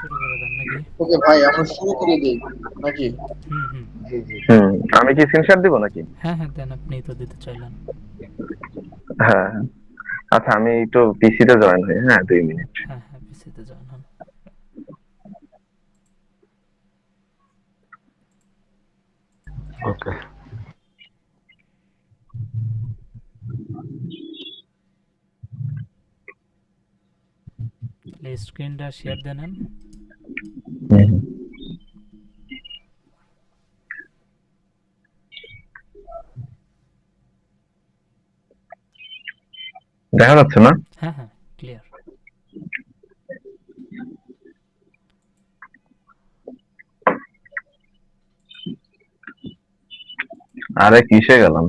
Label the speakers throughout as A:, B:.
A: শুরু করে দেন নাকি?
B: ওকে ভাই, আমরা শুরু করে দিই নাকি?
A: হুম হুম।
C: জি জি হুম, আমি কি স্ক্রিনশট দিব নাকি?
A: হ্যাঁ হ্যাঁ, দেন, আপনি তো দিতে চাইলেন।
C: হ্যাঁ হ্যাঁ। আচ্ছা, আমি একটু পিসিতে জয়েন হই, হ্যাঁ 2 মিনিট।
A: হ্যাঁ হ্যাঁ, পিসিতে জয়েন হন।
C: ওকে।
A: তাহলে স্ক্রিনটা শেয়ার দেন।
C: দেখা যাচ্ছে না?
A: হ্যাঁ হ্যাঁ, ক্লিয়ার।
C: আরে কিসে গেলাম?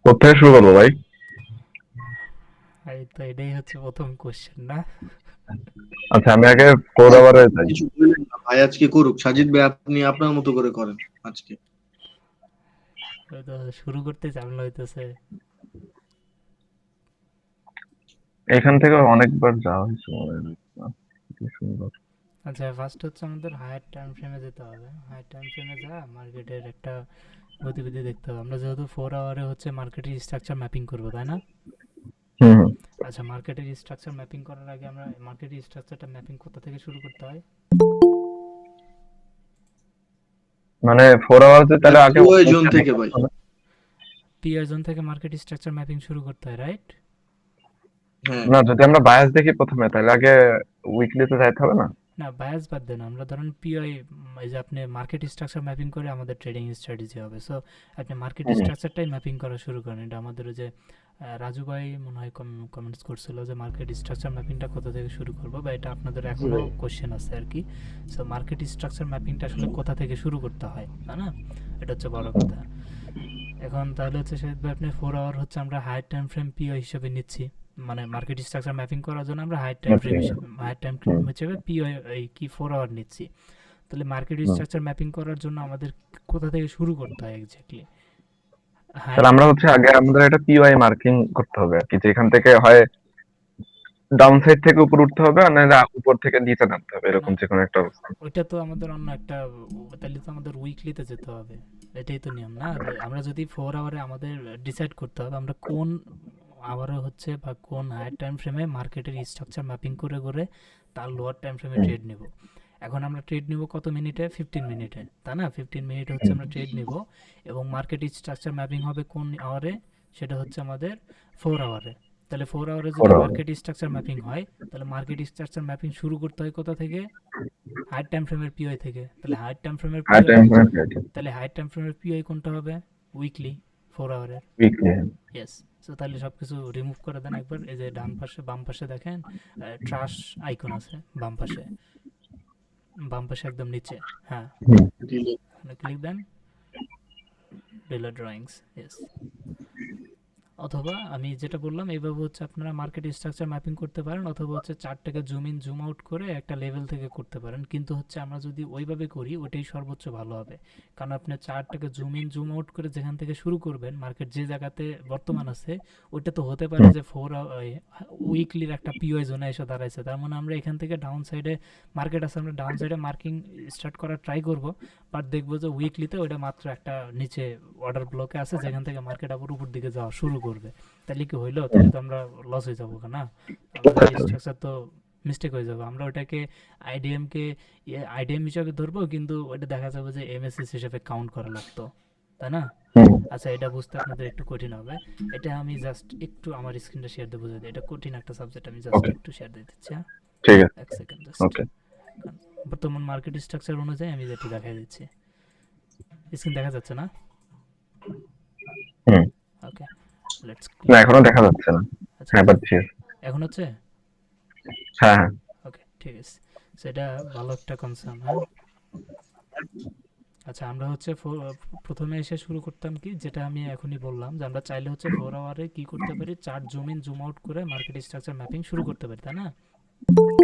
C: কোথায় শুরু করবো ভাই?
A: এই তো এটাই হচ্ছে প্রথম কোশ্চেন না?
C: আচ্ছা, আমি আগে ফোর
B: ভাই
C: আওয়ারে যাই।
B: কিছু বললেন না ভাই, আজকে করুক সাজিদ ভাই, আপনি আপনার মতো করে করেন আজকে।
A: ওই তো শুরু করতে ঝামেলা হইতেছে।
C: এখান থেকে অনেকবার যাওয়া হয়েছে মনে হয় না। কি সুন্দর।
A: আচ্ছা, ফার্স্ট হচ্ছে আমাদের হায়ার টাইম ফ্রেমে যেতে হবে। হায়ার টাইম ফ্রেমে যা মার্কেটের একটা গতিবিধি দেখতে হবে। আমরা যেহেতু 4 আওয়ারে হচ্ছে মার্কেটের স্ট্রাকচার ম্যাপিং করবো, তাই না?
C: হুম হুম।
A: আচ্ছা, মার্কেটের স্ট্রাকচার ম্যাপিং করার আগে আমরা মার্কেটের স্ট্রাকচারটা ম্যাপিং কোথা থেকে শুরু করতে হয়?
C: মানে 4 আওয়ার
B: ভাই
C: তাহলে আগে
B: পিওআই জোন
C: ওইটা
B: থেকে
C: দেখতে
B: ভাই।
C: হবে।
A: পিয়ার জোন থেকে মার্কেট স্ট্রাকচার ম্যাপিং শুরু করতে হয়, রাইট?
B: হ্যাঁ।
C: না, যদি আমরা বায়াস দেখি প্রথমে তাহলে আগে উইকলিতে যাইতে হবে না?
A: না, বায়াস বাদ দেন। আমরা ধরেন পিআই, এই যে আপনি মার্কেট স্ট্রাকচার ম্যাপিং করে আমাদের ট্রেডিং স্ট্র্যাটেজি হবে। সো আপনি মার্কেট
C: হুম
A: স্ট্রাকচারটাই ম্যাপিং করা শুরু করেন। এটা আমাদের ওই যে রাজু ভাই মনে হয় কমেন্টস করছিল যে মার্কেট স্ট্রাকচার ম্যাপিংটা কোথা থেকে শুরু করবো, বা এটা আপনাদের
C: জি
A: এখনও
C: ভাই।
A: কোশ্চেন আছে আর কি। সো মার্কেট স্ট্রাকচার ম্যাপিংটা আসলে কোথা থেকে শুরু করতে হয়, তাই না? এটা হচ্ছে বড় কথা। এখন তাহলে হচ্ছে সে আপনি 4 আওয়ার হচ্ছে আমরা হায়ার টাইম ফ্রেম পিও হিসেবে নিচ্ছি। মানে মার্কেট স্ট্রাকচার ম্যাপিং করার জন্য আমরা
C: ওকে।
A: হায়ার টাইম ফ্রেম
C: হুম
A: হিসেবে পিও এই কি 4 আওয়ার নিচ্ছি। তাহলে মার্কেট
C: হুম।
A: স্ট্রাকচার ম্যাপিং করার জন্য আমাদের কোথা থেকে শুরু করতে হয় এক্স্যাক্টলি? হায়ার
C: তাহলে আমরা হচ্ছে আগে আমাদের একটা পিওআই মার্কিং করতে হবে আর কি, যেখান থেকে হয় ডাউন সাইড থেকে উপর উঠতে হবে, আর নাহলে উপর থেকে নিচে নামতে হবে,
A: না,
C: এরকম যে কোনো একটা অবস্থা।
A: ওইটা তো আমাদের অন্য একটা, তাহলে তো আমাদের উইকলিতে যেতে হবে। এটাই তো নিয়ম না, যে আমরা যদি 4 আওয়ারে আমাদের ডিসাইড করতে হবে আমরা কোন আওয়ারে হচ্ছে বা কোন হায়ার টাইম ফ্রেমে মার্কেটের স্ট্রাকচার ম্যাপিং করে করে তার লোয়ার টাইম ফ্রেমে
C: হুম
A: ট্রেড নেব। এখন আমরা ট্রেড নিব কত মিনিটে? 15 মিনিটে, তাই না? 15 মিনিট হচ্ছে
C: হুম।
A: আমরা ট্রেড নিব। এবং মার্কেট স্ট্রাকচার ম্যাপিং হবে কোন আওয়ারে? সেটা হচ্ছে আমাদের 4 আওয়ারে। তাহলে 4 আওয়ারে
C: ফোর
A: যদি
C: আওয়ার।
A: মার্কেট স্ট্রাকচার ম্যাপিং হয়, তাহলে মার্কেট স্ট্রাকচার ম্যাপিং শুরু করতে হয় কোথা থেকে? হায়ার টাইম ফ্রেমের পিওআই থেকে। তাহলে হায়ার টাইম ফ্রেমের
C: হাই
A: পিওআই,
C: টাইম ফ্রেম।
A: তাহলে হায়ার টাইম ফ্রেমের পিওআই কোনটা হবে? উইকলি 4 আওয়ারের।
C: উইকলি।
A: ইয়েস। সো তাহলে সব কিছু রিমুভ করে দেন একবার। এই যে ডান পাশে বাম পাশে দেখেন ট্রাশ আইকন আছে বাম পাশে, বাম পাশে একদম নিচে। হ্যাঁ,
C: হুম।
B: ডিলে।
A: ক্লিক দেন, ডিলার ড্রয়িংস। ইয়েস। অথবা আমি যেটা বললাম এইভাবে হচ্ছে আপনারা মার্কেট স্ট্রাকচার ম্যাপিং করতে পারেন, অথবা হচ্ছে চার্টটাকে জুম ইন জুম আউট করে একটা লেভেল থেকে করতে পারেন। কিন্তু হচ্ছে আমরা যদি ওইভাবে করি ওটাই সর্বোচ্চ ভালো হবে। কারণ আপনি চার্টটাকে জুম ইন জুম আউট করে যেখান থেকে শুরু করবেন, মার্কেট যে জায়গাতে বর্তমান আছে ওইটা তো হতে পারে
C: হুম।
A: যে উইকলির একটা পিওয়াই জোনে এসে দাঁড়াইছে। তার মানে আমরা এখান থেকে ডাউন সাইডে মার্কেট আছে, আমরা ডাউন সাইডে মার্কিং স্টার্ট করার ট্রাই করব। বাট দেখবো যে উইকলিতে ওইটা মাত্র একটা নিচে অর্ডার ব্লকে আছে যেখান থেকে মার্কেট আবার উপর দিকে যাওয়া শুরু করবে। তাহলে কি হইলো?
C: হুম।
A: তাহলে তো আমরা লস হয়ে যাবো না? আমাদের স্ট্রাকচার তো মিস্টেক হয়ে যাবে। আমরা ওটাকে আইডিএমকে আইডিএম হিসাবে ধরবো, কিন্তু ওটা দেখা যাবে যে এমএসএস হিসেবে কাউন্ট করা লাগতো, তাই না?
C: হুম।
A: আচ্ছা, এটা বুঝতে আপনাদের একটু কঠিন হবে। এটা আমি জাস্ট একটু আমার স্ক্রিনটা শেয়ার দিয়ে বুঝে দিই। এটা কঠিন একটা সাবজেক্ট, আমি জাস্ট
C: ওকে।
A: একটু শেয়ার দিয়ে দিচ্ছি। হ্যাঁ,
C: ঠিক আছে।
A: এক সেকেন্ড জাস্ট।
C: ওকে।
A: বর্তমান মার্কেট স্ট্রাকচার অনুযায়ী আমি যেটা দেখাই দিচ্ছি। স্ক্রিন দেখা যাচ্ছে না?
C: হুম।
A: ওকে, লেটস
C: না,
A: ক্লিয়ার।
C: এখনো দেখা যাচ্ছে না।
A: আচ্ছা,
C: হ্যাঁ, পাচ্ছি।
A: এখন হচ্ছে?
C: হ্যাঁ হ্যাঁ।
A: ওকে, ঠিক আছে। সেটা ভালো একটা কনসার্ন। হ্যাঁ, আচ্ছা আমরা হচ্ছে প্রথমে এসে শুরু করতাম কি, যেটা আমি এখনই বললাম, যে আমরা চাইলে হচ্ছে 4 আওয়ারে কি করতে পারি, chart zoom in zoom out করে মার্কেট স্ট্রাকচার ম্যাপিং শুরু করতে পারি, তাই না?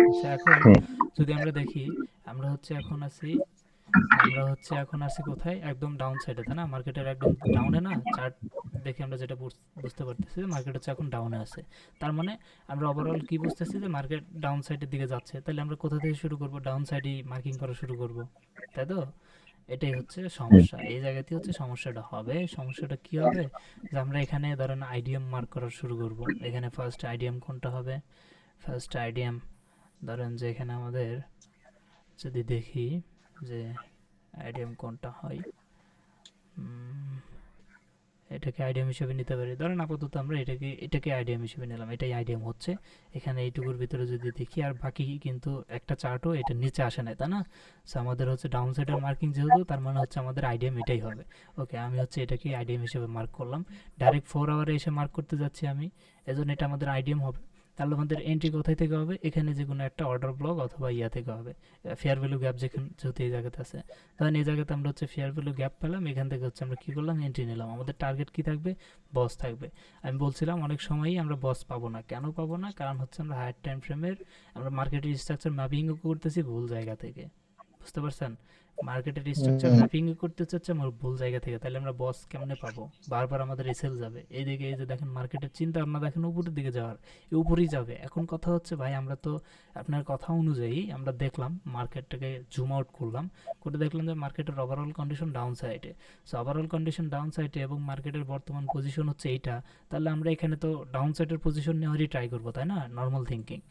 A: আচ্ছা এখন
C: হুম,
A: যদি আমরা দেখি, আমরা হচ্ছে এখন আছি এখন আছি কোথায়, একদম ডাউন সাইডে, তাই না? মার্কেটের একদম ডাউনে না, চার্ট দেখে আমরা যেটা বুঝতে পারতেছি যে মার্কেট হচ্ছে এখন ডাউনে আছে। তার মানে আমরা ওভারঅল কি বুঝতেছি, যে মার্কেট ডাউন সাইডের দিকে যাচ্ছে। তাহলে আমরা কোথা থেকে শুরু করব? ডাউন সাইডেই মার্কিং করা শুরু করব, তাই তো? এটাই হচ্ছে
C: হুম,
A: সমস্যা, এই জায়গাতেই হচ্ছে সমস্যাটা হবে। সমস্যাটা কি হবে, যে আমরা এখানে ধরেন আইডিএম মার্ক করা শুরু করব। এখানে ফার্স্ট আইডিএম কোনটা হবে? ফার্স্ট আইডিএম ধরেন যে এখানে আমাদের যদি দেখি যে আইডিএম কোনটা হয়, উম, এটাকে আইডিএম হিসেবে নিতে পারি। ধরেন আপাতত আমরা এটাকে আইডিএম হিসেবে নিলাম, এটাই আইডিএম হচ্ছে। এখানে এইটুকুর ভিতরে যদি দেখি, আর বাকি কিন্তু একটা চার্টও এটা নিচে আসে না, তাই না? সো আমাদের হচ্ছে ডাউন সাইডের মার্কিং যেহেতু, তার মানে হচ্ছে আমাদের আইডিএম এটাই হবে। ওকে, আমি হচ্ছে এটাকে আইডিএম হিসেবে মার্ক করলাম। ডাইরেক্ট 4 আওয়ারে এসে মার্ক করতে যাচ্ছি আমি, এজন্য এটা আমাদের আইডিএম হবে। তাহলে আমাদের এন্ট্রি কোথায় থেকে হবে? এখানে যে কোনো একটা অর্ডার ব্লক অথবা ইয়া থেকে হবে, ফেয়ার ভ্যালু গ্যাপ যেখানে, যেহেতু এই জায়গাতে আছে। ধরেন এই জায়গাতে আমরা হচ্ছে ফেয়ার ভ্যালু গ্যাপ পেলাম, এখান থেকে হচ্ছে আমরা কী করলাম, এন্ট্রি নিলাম। আমাদের টার্গেট কী থাকবে? বস থাকবে। আমি বলছিলাম অনেক সময়ই আমরা বস পাবো না। কেন পাবো না? কারণ হচ্ছে আমরা হায়ার টাইম ফ্রেমের, আমরা মার্কেটের স্ট্রাকচার ম্যাপিংও করতেছি ভুল জায়গা থেকে। বুঝতে পারছেন? মার্কেটের স্ট্রাকচার
B: হুম,
A: ম্যাপিং করতে চাচ্ছে আমার ভুল জায়গা থেকে। তাহলে আমরা বস কেমনে পাবো? বারবার আমাদের এসেল যাবে। এইদিকে এই যে দেখেন মার্কেটের চিন্তা ভাবনা দেখেন উপরের দিকে যাওয়ার, উপরেই যাবে। এখন কথা হচ্ছে ভাই, আমরা তো আপনার কথা অনুযায়ী আমরা দেখলাম মার্কেটটাকে জুম আউট করলাম, করে দেখলাম যে মার্কেটের ওভারঅল কন্ডিশন ডাউন সাইডে। সো ওভারঅল কন্ডিশন ডাউন সাইডে এবং মার্কেটের বর্তমান পজিশন হচ্ছে এইটা। তাহলে আমরা এখানে তো ডাউন সাইডের পজিশন নেওয়ারই ট্রাই করবো, তাই না? নর্মাল থিঙ্কিং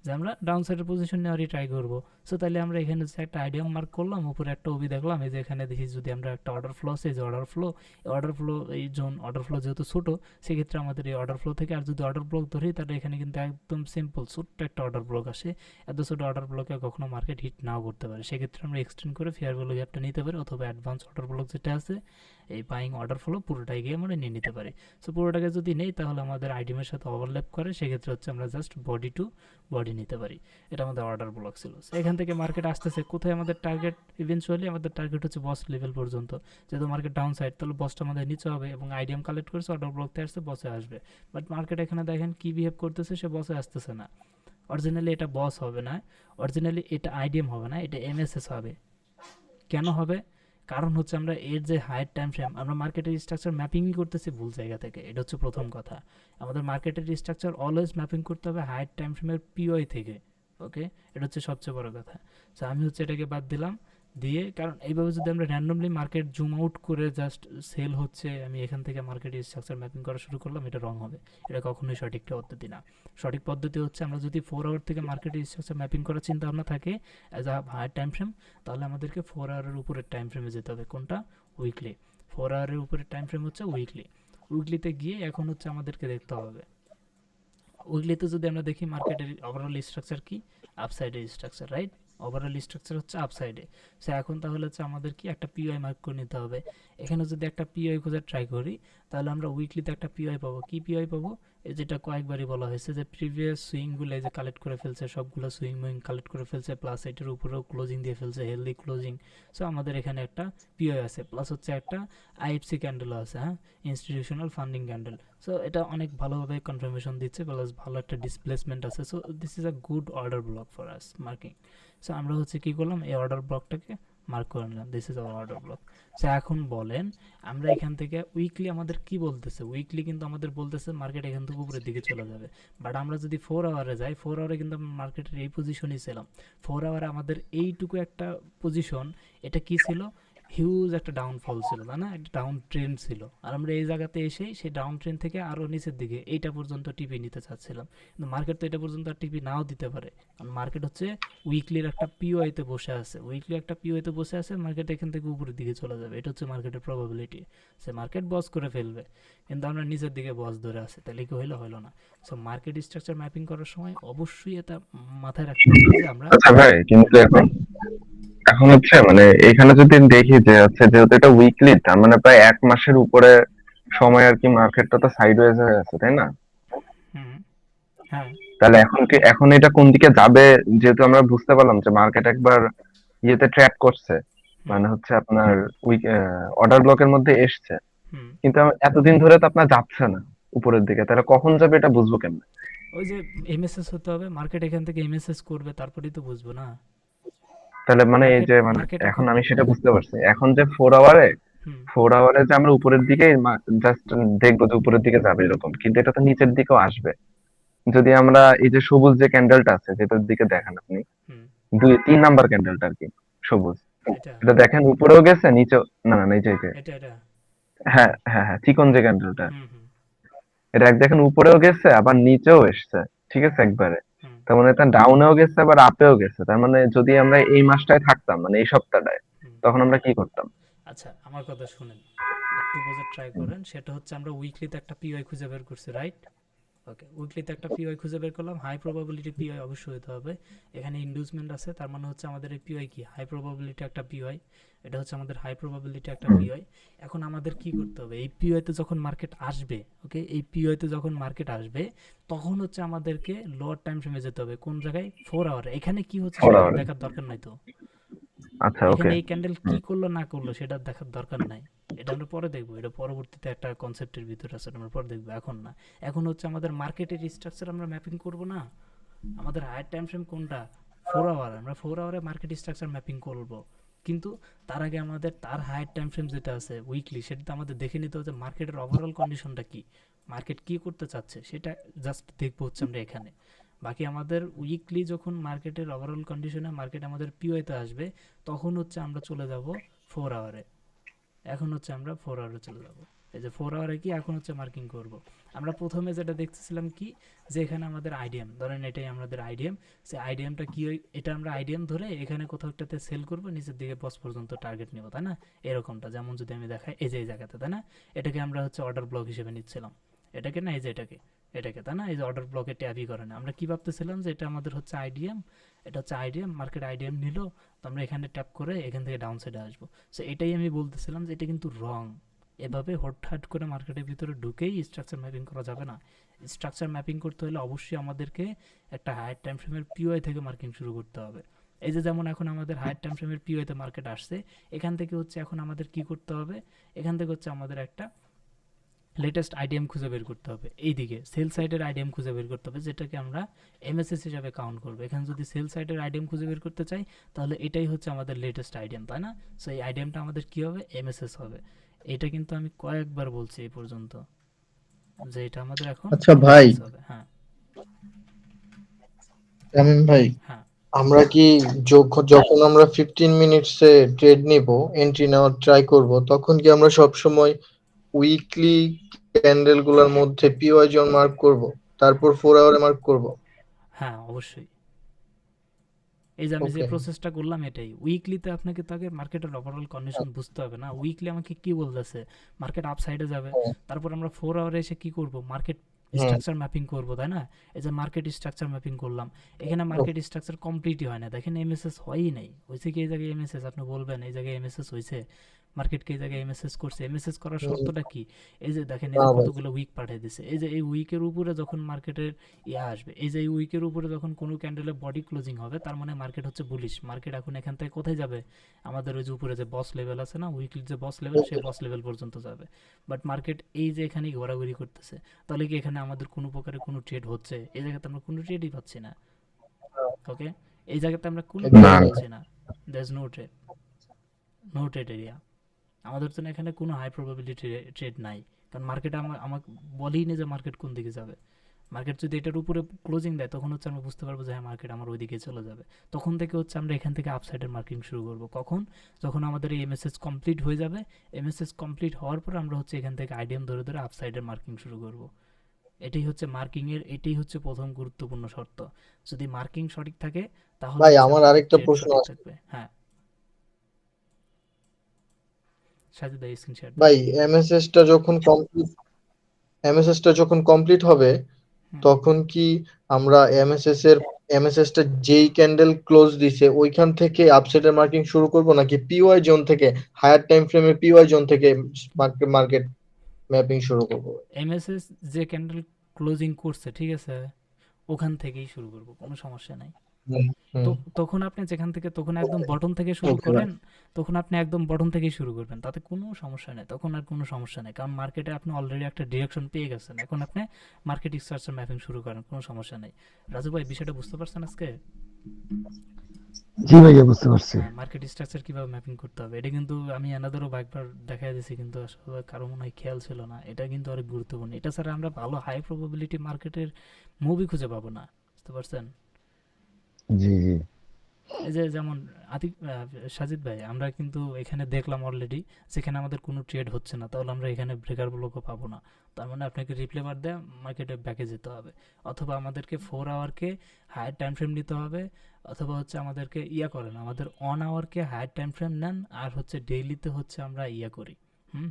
A: যে আমরা ডাউন সাইডের পজিশন নেওয়ারই ট্রাই করবো। সো তাহলে আমরা এখানে যে একটা আইডিয়া মার্ক করলাম, উপরে একটা ওবি দেখলাম, এই যে এখানে দেখি যদি আমরা একটা অর্ডার ফ্লো আছে, এই যে অর্ডার ফ্লো এই জোন, অর্ডার ফ্লো যেহেতু ছোটো, সেক্ষেত্রে আমাদের এই অর্ডার ফ্লো থেকে, আর যদি অর্ডার ব্লক ধরি, তাহলে এখানে কিন্তু একদম সিম্পল ছোট্ট একটা অর্ডার ব্লক আসে। এত ছোটো অর্ডার ব্লকে কখনো মার্কেট হিট নাও করতে পারে। সেক্ষেত্রে আমরা এক্সটেন্ড করে ফেয়ার ভ্যালু গ্যাপটা নিতে পারি, অথবা অ্যাডভান্স অর্ডার ব্লক যেটা আছে, এই বাইং অর্ডার ফ্লো পুরোটাই গিয়ে আমরা নিয়ে নিতে পারি। সো পুরোটাকে যদি নেই, তাহলে আমাদের আইডিএমের সাথে ওভারল্যাপ করে, সেক্ষেত্রে হচ্ছে আমরা জাস্ট বডি টু বডি নিতে পারি। এটা আমাদের অর্ডার ব্লক ছিল। এখান থেকে মার্কেট আসতেছে কোথায়? আমাদের টার্গেট ইভেনচুয়ালি আমাদের টার্গেট হচ্ছে বস লেভেল পর্যন্ত। যেহেতু মার্কেট ডাউন সাইড, তাহলে বসটা আমাদের নিচে হবে, এবং আইডিএম কালেক্ট করেছে, অর্ডার ব্লকতে আসছে, বসে আসবে। বাট মার্কেট এখানে দেখেন কি বিহেভ করতেছে, সে বসে আসতেছে না। অরিজিনালি এটা বস হবে না, অরিজিনালি এটা আইডিএম হবে না, এটা এমএসএস হবে। কেন হবে? কারণ হচ্ছে আমরা এর যে হায়ার টাইম ফ্রেম, আমরা মার্কেটের স্ট্রাকচার ম্যাপিংই করতেছি ভুল জায়গা থেকে। এটা হচ্ছে প্রথম কথা। আমাদের মার্কেটের স্ট্রাকচার অলওয়েজ ম্যাপিং করতে হবে হায়ার টাইম ফ্রেমের পিওআই থেকে। ওকে, এটা হচ্ছে সবচেয়ে বড় কথা। সো আমি হচ্ছে এটাকে বাদ দিলাম, দিয়ে, কারণ এইভাবে যদি আমরা র্যান্ডমলি মার্কেট জুম আউট করে জাস্ট সেল হচ্ছে, আমি এখান থেকে মার্কেটের স্ট্রাকচার ম্যাপিং করা শুরু করলাম, এটা রং হবে। এটা কখনোই সঠিক পদ্ধতি না। সঠিক পদ্ধতি হচ্ছে আমরা যদি 4 আওয়ার থেকে মার্কেটের স্ট্রাকচার ম্যাপিং করার চিন্তা ভাবনা থাকে as a higher time frame, তাহলে আমাদেরকে 4 আওয়ারের উপরের টাইম ফ্রেমে যেতে হবে। কোনটা? উইকলি। 4 আওয়ারের উপরের টাইম ফ্রেম হচ্ছে উইকলি। উইকলিতে গিয়ে এখন হচ্ছে আমাদেরকে দেখতে হবে, উইকলিতে যদি আমরা দেখি মার্কেটের ওভারঅল স্ট্রাকচার কি, আপসাইডের স্ট্রাকচার, রাইট? ওভারঅল স্ট্রাকচার হচ্ছে আপসাইডে। সো এখন তাহলে হচ্ছে আমাদের কি একটা পিওআই মার্ক করে নিতে হবে। এখানে যদি একটা পিওআই খোঁজার ট্রাই করি, তাহলে আমরা উইকলিতে একটা পিওআই পাবো। কি পিওআই পাবো? এই যেটা কয়েকবারই বলা হয়েছে, যে প্রিভিয়াস সুইংগুলো এই যে কালেক্ট করে ফেলছে, সবগুলো সুইং মুইং কালেক্ট করে ফেলছে, প্লাস এটার উপরেও ক্লোজিং দিয়ে ফেলছে, হেলদি ক্লোজিং। সো আমাদের এখানে একটা পিওআই আছে, প্লাস হচ্ছে একটা আইএফসি ক্যান্ডেলও আছে, হ্যাঁ, ইনস্টিটিউশনাল ফান্ডিং ক্যান্ডেল। সো এটা অনেক ভালোভাবে কনফার্মেশন দিচ্ছে, প্লাস ভালো একটা ডিসপ্লেসমেন্ট আছে। So this is a good order block for us marking. So আমরা হচ্ছে কী করলাম, এই অর্ডার ব্লকটাকে মার্ক করে নিলাম, this is our order block. So এখন বলেন, আমরা এখান থেকে উইকলি আমাদের কি বলতেছে? উইকলি কিন্তু আমাদের বলতেছে মার্কেট এখান থেকে উপরের দিকে চলে যাবে। বাট আমরা যদি 4 আওয়ারে যাই, 4 আওয়ারে কিন্তু আমরা মার্কেটের এই পজিশনই ছিলাম। 4 আওয়ারে আমাদের এইটুকু একটা পজিশন, এটা কি ছিল? হিউজ একটা ডাউনফল ছিল, তাই না? একটা ডাউন ট্রেন্ড ছিল। আর আমরা এই জায়গাতে এসেই সেই ডাউন ট্রেন্ড থেকে আরও নিচের দিকে এইটা পর্যন্ত টিপি নিতে চাচ্ছিলাম। কিন্তু মার্কেট তো এটা পর্যন্ত আর টিপি নাও দিতে পারে, কারণ মার্কেট হচ্ছে উইকলির একটা পিওআইতে বসে আছে। উইকলি একটা পিওআইতে বসে আছে, মার্কেট এখান থেকে উপরের দিকে চলে যাবে। এটা হচ্ছে মার্কেটের প্রবাবিলিটি। সে মার্কেট বস করে ফেলবে, কিন্তু আমরা নিচের দিকে বস ধরে আছে, তাহলে কি হইলো না? সো মার্কেট স্ট্রাকচার ম্যাপিং করার সময় অবশ্যই এটা মাথায় রাখতে হবে যে আমরা,
C: আচ্ছা ভাই, কিন্তু এখন এখন হচ্ছে মানে এখানে যদি দেখি যে হচ্ছে যেহেতু এটা উইকলি, তার মানে প্রায় 1 মাসের উপরে সময় আর কি মার্কেটটা তো সাইডওয়েজ হয়ে আছে, তাই না?
A: হুম, হ্যাঁ,
C: তাহলে এখন এটা কোন দিকে যাবে? যেহেতু আমরা বুঝতে পারলাম যে মার্কেট একবার ইয়েতে ট্র্যাপ করছে,
A: হুম
C: মানে হচ্ছে আপনার উইক অর্ডার ব্লকের মধ্যে এসছে,
A: হুম
C: কিন্তু এতদিন ধরে তো আপনার যাচ্ছে না উপরের দিকে, তাহলে কখন যাবে এটা বুঝবো কেমনে?
A: ওই যে এমএসএস হতে হবে, মার্কেট এখান থেকে এমএসএস করবে, তারপরেই তো বুঝবো না।
C: তাহলে মানে এই
A: মার্কেট
C: যে মানে
A: মার্কেট
C: এখন
A: এখন
C: আমি সেটা বুঝতে পারছি, এখন যে 4 আওয়ারে
A: হুম
C: 4 আওয়ারে যে আমরা উপরের দিকে জাস্ট দেখবো যে উপরের দিকে যাবে এরকম, কিন্তু এটা তো নিচের দিকেও আসবে। যদি আমরা এই যে সবুজ যে ক্যান্ডেলটা আছে যেটার দিকে দেখেন আপনি,
A: হুম
C: 3 নাম্বার ক্যান্ডেলটা আর কি, সবুজ,
A: এটা
C: এটা দেখেন উপরেও গেছে নিচেও, না না এই যে
A: এটা
C: হ্যাঁ হ্যাঁ হ্যাঁ চিকন যে ক্যান্ডেলটা,
A: হুম হুম
C: এটা দেখেন উপরেও গেছে আবার নিচেও এসছে, ঠিক আছে একবারে।
A: হুম
C: তার মানে এটা ডাউনেও গেছে আবার আপেও গেছে, তার মানে যদি আমরা এই মাসটায় থাকতাম মানে এই সপ্তাহটায়,
A: হুম।
C: তখন আমরা কি করতাম?
A: আচ্ছা আমার কথা শুনেন, একটু বোঝার ট্রাই করেন। সেটা হচ্ছে আমরা উইকলিতে একটা পিওয়াই খুঁজে বের করছি, রাইট? ওকে, উইকলিতে একটা পিওয়াই খুঁজে বের করলাম, হাই প্রবাবিলিটি পিওয়াই অবশ্যই হতে হবে। এখানে ইনডিউসমেন্ট আছে, তার মানে হচ্ছে আমাদের এই পিওয়াই কি হাই প্রবাবিলিটি একটা পিওয়াই। এটা হচ্ছে আমাদের হাই প্রবাবিলিটি একটা
C: হুম।
A: পিওয়াই। এখন আমাদের কি করতে হবে, এই পিওয়াইতে যখন মার্কেট আসবে, ওকে, এই পিওয়াইতে যখন মার্কেট আসবে তখন হচ্ছে আমাদেরকে লোয়ার টাইম ফ্রেমে যেতে হবে। কোন জায়গায়? 4 আওয়ার। এখানে কি হচ্ছে
C: ফোর
A: সেটা
C: আওয়ারে
A: দেখার দরকার নাই তো।
C: আচ্ছা
A: এখানে
C: ওকে।
A: এই ক্যান্ডেল কি করলো না করলো সেটা দেখার দরকার নাই। এটা আমরা পরে দেখবো, এটা পরবর্তীতে একটা কনসেপ্টের ভিতরে আছে, আমরা পরে দেখবো, এখন না। এখন হচ্ছে আমাদের মার্কেটের স্ট্রাকচার আমরা ম্যাপিং করব না। আমাদের হায়ার টাইম ফ্রেম কোনটা? 4 আওয়ার। আমরা 4 আওয়ারে মার্কেট স্ট্রাকচার ম্যাপিং করব। কিন্তু তার আগে আমাদের তার হায়ার টাইম ফ্রেম যেটা আছে উইকলি, সেটা আমাদের দেখে নিতে হবে যে মার্কেটের ওভারঅল কন্ডিশনটা কি, মার্কেট কি করতে চাচ্ছে সেটা জাস্ট দেখবো হচ্ছে আমরা এখানে। বাকি আমাদের উইকলি যখন মার্কেটের ওভারঅল কন্ডিশনে মার্কেট আমাদের পিওতে আসবে, তখন হচ্ছে আমরা চলে যাব 4 আওয়ারে। এখন হচ্ছে আমরা 4 আওয়ারে চলে যাব। এই যে 4 আওয়ারে কি এখন হচ্ছে মার্কিং করব। আমরা প্রথমে যেটা দেখতেছিলাম কি, যে এখানে আমাদের আইডিএম, ধরেন এটাই আমাদের আইডিএম। সে আইডিএমটা কি এটা আমরা আইডিএম ধরে এখানে কোথাও একটাতে সেল করব, নিচের দিকে বস পর্যন্ত টার্গেট নিব, তাই না? এরকমটা যেমন যদি আমি দেখাই, এই যে এই জায়গাতে, তাই না? এটাকে আমরা হচ্ছে অর্ডার ব্লক হিসেবে নিচ্ছিলাম। এটাকে না, এই যে এটাকে তাই না, এই যে অর্ডার ব্লকে ট্যাবই করে না। আমরা কি ভাবতেছিলাম যে এটা আমাদের হচ্ছে আইডিএম, এটা হচ্ছে আইডিএম, মার্কেট আইডিএম নিল, তো আমরা এখানে ট্যাপ করে এখান থেকে ডাউন সাইডে আসবো। সো এটাই আমি বলতেছিলাম যে এটা কিন্তু রং। এভাবে হঠাৎ করে মার্কেটের ভিতরে ঢুকেই স্ট্রাকচার ম্যাপিং করা যাবে না। স্ট্রাকচার ম্যাপিং করতে হলে অবশ্যই আমাদেরকে একটা হায়ার টাইম ফ্রেমের পিওআই থেকে মার্কিং শুরু করতে হবে। এই যে যেমন এখন আমাদের হায়ার টাইম ফ্রেমের পিওআইতে মার্কেট আসছে, এখান থেকে হচ্ছে এখন আমাদের কি করতে হবে, এখান থেকে হচ্ছে আমাদের একটা লেটেস্ট আইডিএম খুঁজে বের করতে হবে। এইদিকে সেল সাইডের আইডিএম খুঁজে বের করতে হবে, যেটাকে আমরা এমএসএস হিসাবে কাউন্ট করবো। এখানে যদি সেল সাইডের আইডিএম খুঁজে বের করতে চাই, তাহলে এটাই হচ্ছে আমাদের লেটেস্ট আইডিএম, তাই না? সো এই আইডিএমটা আমাদের কি হবে? এমএসএস হবে। এটা কিন্তু আমি কয়েকবার বলছি এই পর্যন্ত, যে এটা আমাদের এখন
B: আচ্ছা ভাই,
A: এমএসএস হবে। হ্যাঁ
B: এমন ভাই,
A: হ্যাঁ
B: আমরা কি যখন আমরা 15 মিনিটস এ ট্রেড নিব, এন্ট্রি নেওয়ার ট্রাই করব, তখন কি আমরা সব সময় উইকলি ক্যান্ডেল গুলোর মধ্যে পিওয়াই জন মার্ক করব, তারপর 4 আওয়ারে মার্ক করব?
A: হ্যাঁ অবশ্যই। এই যে আমি যে
B: ওকে।
A: প্রসেসটা করলাম এটাই। উইকলিতে আপনাকে তাকে মার্কেটের ওভারঅল কন্ডিশন বুঝতে হবে না। উইকলি আমাকে কি বলতেছে, মার্কেট আপ সাইডে যাবে। তারপর আমরা 4 আওয়ারে এসে কি করব, মার্কেট
B: হুম।
A: স্ট্রাকচার ম্যাপিং করব, তাই না? এই যে মার্কেট স্ট্রাকচার ম্যাপিং করলাম, এখানে মার্কেট স্ট্রাকচার কমপ্লিটই হয় না। দেখেন এমএসএস হয়ই নাই, হয়েছে কি এই জায়গায় এমএসএস? আপনি বলবেন এই জায়গায় এমএসএস হয়েছে, মার্কেটকে এই জায়গায় এমএসএস করছে। এমএসএস করার
B: হুম,
A: শর্তটা কি? এই যে দেখেন, এই
B: না
A: যে
B: ভাই।
A: কতগুলো উইক পাঠিয়ে দিছে, এই যে এই উইকের উপরে যখন মার্কেটের আসবে, এই যে এই উইকের উপরে যখন কোনো ক্যান্ডেলের বডি ক্লোজিং হবে, তার মানে মার্কেট হচ্ছে বুলিশ। মার্কেট এখন এখান থেকে কোথায় যাবে? আমাদের ওই যে উপরে যে বস লেভেল আছে না, উইকলির যে বস লেভেল, সেই বস লেভেল পর্যন্ত যাবে। বাট মার্কেট এই যে এখানেই ঘোরাঘুরি করতেছে, তাহলে কি এখানে আমাদের কোনো প্রকারের কোনো ট্রেড হচ্ছে? এই জায়গাতে আমরা কোনো ট্রেডই পাচ্ছি না। ওকে, এই জায়গাতে আমরা কোনো
C: না
A: ট্রেডই
C: না।
A: পাচ্ছি না। There is no trade, no trade area. আমাদের তো এখানে কোনো হাই প্রবাবিলিটি ট্রেড নাই, কারণ মার্কেট আমাকে বলেই না যে মার্কেট কোন দিকে যাবে। মার্কেট যদি এটার উপরে ক্লোজিং দেয়, তখন হচ্ছে আমরা বুঝতে পারবো যে হ্যাঁ মার্কেট আমার ওইদিকে চলে যাবে। তখন থেকে হচ্ছে আমরা এখান থেকে আপসাইডের মার্কিং শুরু করবো। কখন? যখন আমাদের এই এমএসএস কমপ্লিট হয়ে যাবে। এমএসএস কমপ্লিট হওয়ার পর আমরা হচ্ছে এখান থেকে আইডিএম ধরে ধরে আপসাইডের মার্কিং শুরু করব। এটাই হচ্ছে মার্কিং এর, এটাই হচ্ছে প্রথম গুরুত্বপূর্ণ শর্ত। যদি মার্কিং সঠিক থাকে, তাহলে
B: ভাই
A: হচ্ছে
B: আমার
A: আমাদের
B: আরেকটা
A: ট্রেড
B: প্রশ্ন
A: সঠিক
B: আছে।
A: থাকবে। হ্যাঁ, সাথে দেয় স্ক্রিন শেয়ার দেন।
B: ভাই, এমএসএস টা যখন কমপ্লিট এমএসএস টা যখন কমপ্লিট হবে,
A: হুম
B: তখন কি আমরা এমএসএস টা যেই ক্যান্ডেল ক্লোজ দিছে ওইখান থেকে আপসাইডের মার্কিং শুরু করব, নাকি পিওয়াই জোন থেকে, হায়ার টাইম ফ্রেমে পিওয়াই জোন থেকে মার্কেট ম্যাপিং শুরু করব?
A: এমএসএস যে ক্যান্ডেল ক্লোজিং করছে, ঠিক আছে, ওখান থেকেই শুরু করব, কোনো সমস্যা নাই।
B: হুম, হুম।
A: তো তখন আপনি যেখান থেকে তখন একদম বটম থেকে শুরু
B: ওকে ভাই।
A: করেন, তখন আপনি একদম বটম থেকেই শুরু করবেন, তাতে কোনো সমস্যা নেই, তখন আর কোনো সমস্যা নেই, কারণ মার্কেটে আপনি অলরেডি একটা ডিরেকশন পেয়ে গেছেন, এখন আপনি মার্কেট স্ট্রাকচার ম্যাপিং শুরু করেন, কোনো সমস্যা নেই। রাজু ভাই বিষয়টা বুঝতে পারছেন আজকে?
D: জি ভাইয়া, বুঝতে পারছি।
A: হ্যাঁ, মার্কেট স্ট্রাকচার কিভাবে ম্যাপিং করতে হবে এটা কিন্তু আমি এনাদেরও একবার দেখাই দিয়েছি, কিন্তু আসলে কারো মনে হয় খেয়াল ছিল না, এটা কিন্তু অনেক গুরুত্বপূর্ণ, এটা ছাড়া আমরা ভালো হাই প্রবাবিলিটি মার্কেটের মুভি খুঁজে পাবো না, বুঝতে পারছেন?
D: জি জি।
A: এই যে যেমন আতিক সাজিদ ভাই, আমরা কিন্তু এখানে দেখলাম অলরেডি, যেখানে আমাদের কোনো ট্রেড হচ্ছে না, তাহলে আমরা এখানে ব্রেকার ব্লকও পাবো না, তার মানে আপনাকে রিপ্লে বার দেয় মার্কেটে ব্যাকে যেতে হবে, অথবা আমাদেরকে 4 আওয়ারকে হায়ার টাইম ফ্রেম নিতে হবে, অথবা হচ্ছে আমাদেরকে ইয়া করেন, আমাদের 1 আওয়ারকে হায়ার টাইম ফ্রেম নেন, আর হচ্ছে ডেইলিতে হচ্ছে আমরা ইয়া করি। হুম,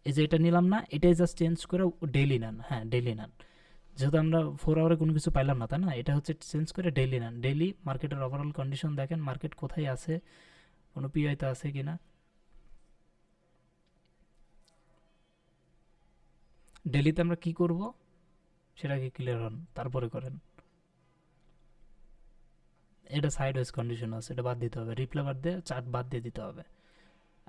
A: এই যে এটা নিলাম না, এটাই জাস্ট চেঞ্জ করে ডেইলি নেন, হ্যাঁ ডেইলি নেন, যেহেতু আমরা 4 আওয়ারে কোনো কিছু পাইলাম না, তাই না, এটা হচ্ছে চেঞ্জ করে ডেইলি নেন, ডেইলি মার্কেটের ওভারঅল কন্ডিশন দেখেন, মার্কেট কোথায় আছে, কোনো পিআইতে আছে কিনা। ডেইলিতে আমরা কি করব সেটাকে ক্লিয়ার হন, তারপরে করেন। এটা সাইড ওয়েজ কন্ডিশন আছে, এটা বাদ দিতে হবে, রিপ্লে বাদ দিয়ে চার্ট বাদ দিয়ে দিতে হবে।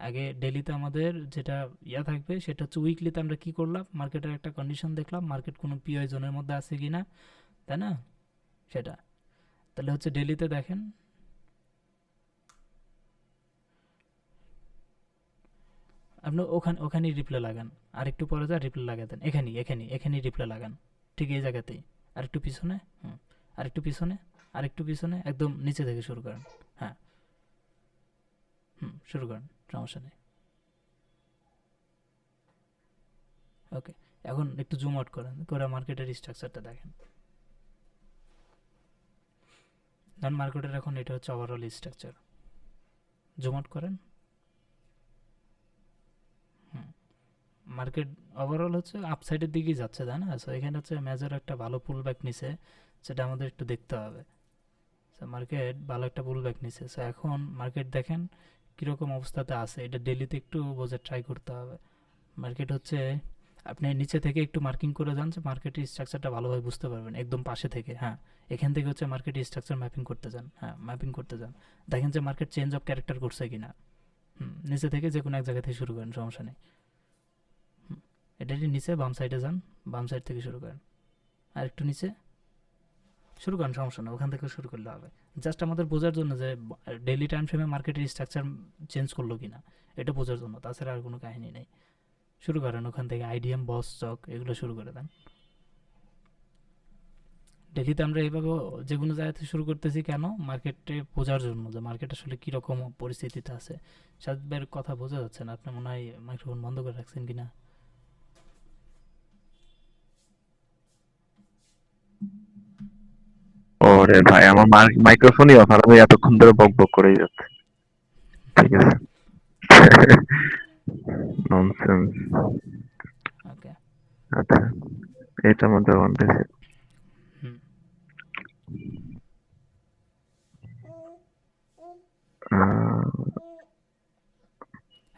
A: আগে ডেইলিতে আমাদের যেটা ইয়া থাকবে সেটা হচ্ছে উইকলিতে আমরা কি করলাম, মার্কেটের একটা কন্ডিশন দেখলাম, মার্কেট কোনো পিআই জোনের মধ্যে আছে কিনা, তাই না, সেটা। তাহলে হচ্ছে ডেইলিতে দেখেন, আপনি ওখানেই রিপ্লে লাগান, আর একটু পরে যা রিপ্লে লাগাই দেন, এখানেই রিপ্লে লাগান, ঠিক এই জায়গাতেই, আর একটু পিছনে, আর একটু পিছনে, আর একটু পিছনে, একদম নিচে থেকে শুরু করেন। হ্যাঁ, শুরু করেন, সমস্যা নেই। ওকে, এখন একটু জুম আউট করেন, করে মার্কেটের স্ট্রাকচারটা দেখেন, ধরুন মার্কেটের এখন এটা হচ্ছে ওভারঅল স্ট্রাকচার, জুম আউট করেন। মার্কেট ওভারঅল হচ্ছে আপসাইডের দিকেই যাচ্ছে, তাই না, সো এখানে হচ্ছে মেজর একটা ভালো পুল ব্যাক নিছে, সেটা আমাদের একটু দেখতে হবে। সো মার্কেট ভালো একটা পুল ব্যাক নিছে, সো এখন মার্কেট দেখেন কীরকম অবস্থাতে আছে, এটা ডেলিতে একটু বোঝার ট্রাই করতে হবে। মার্কেট হচ্ছে আপনি নিচে থেকে একটু মার্কিং করে যান, যে মার্কেটের স্ট্রাকচারটা ভালোভাবে বুঝতে পারবেন, একদম পাশে থেকে, হ্যাঁ এখান থেকে হচ্ছে মার্কেটের স্ট্রাকচার ম্যাপিং করতে যান, হ্যাঁ ম্যাপিং করতে যান, দেখেন যে মার্কেট চেঞ্জ অফ ক্যারেক্টার করছে কিনা। নিচে থেকে যে কোনো এক জায়গা থেকে শুরু করেন, সমস্যা নেই। এটারই নিচে বাম সাইডে যান, বাম সাইড থেকে শুরু করেন, আর একটু নিচে শুরু করেন, সমস্যা না, ওখান থেকে শুরু করলে হবে, জাস্ট আমাদের বোঝার জন্য যে ডেইলি টাইম ফ্রেমে মার্কেটের স্ট্রাকচার চেঞ্জ করলো কিনা, এটা বোঝার জন্য, তাছাড়া আর কোনো কাহিনী নেই। শুরু করেন ওখান থেকে, আইডিএম বস চক এগুলো শুরু করে দেন। ডেলিতে আমরা এইভাবে যে কোনো জায়গা থেকে শুরু করতেছি কেন, মার্কেটে বোঝার জন্য, যে মার্কেট আসলে কীরকম পরিস্থিতিতে আছে। সাদ ভাইয়ের কথা বোঝা যাচ্ছে না, আপনি মনে হয় মাইক্রোফোন বন্ধ করে রাখছেন কিনা।
C: ওরে ভাই, আমার মাইক্রোফোনই অফ, আর আমি এতক্ষণ ধরে বক বক করেই যাচ্ছে। ঠিক আছে। ননসেন্স।
A: ওকে,
C: আচ্ছা, এটার মধ্যে বানতেছে।
A: হুম,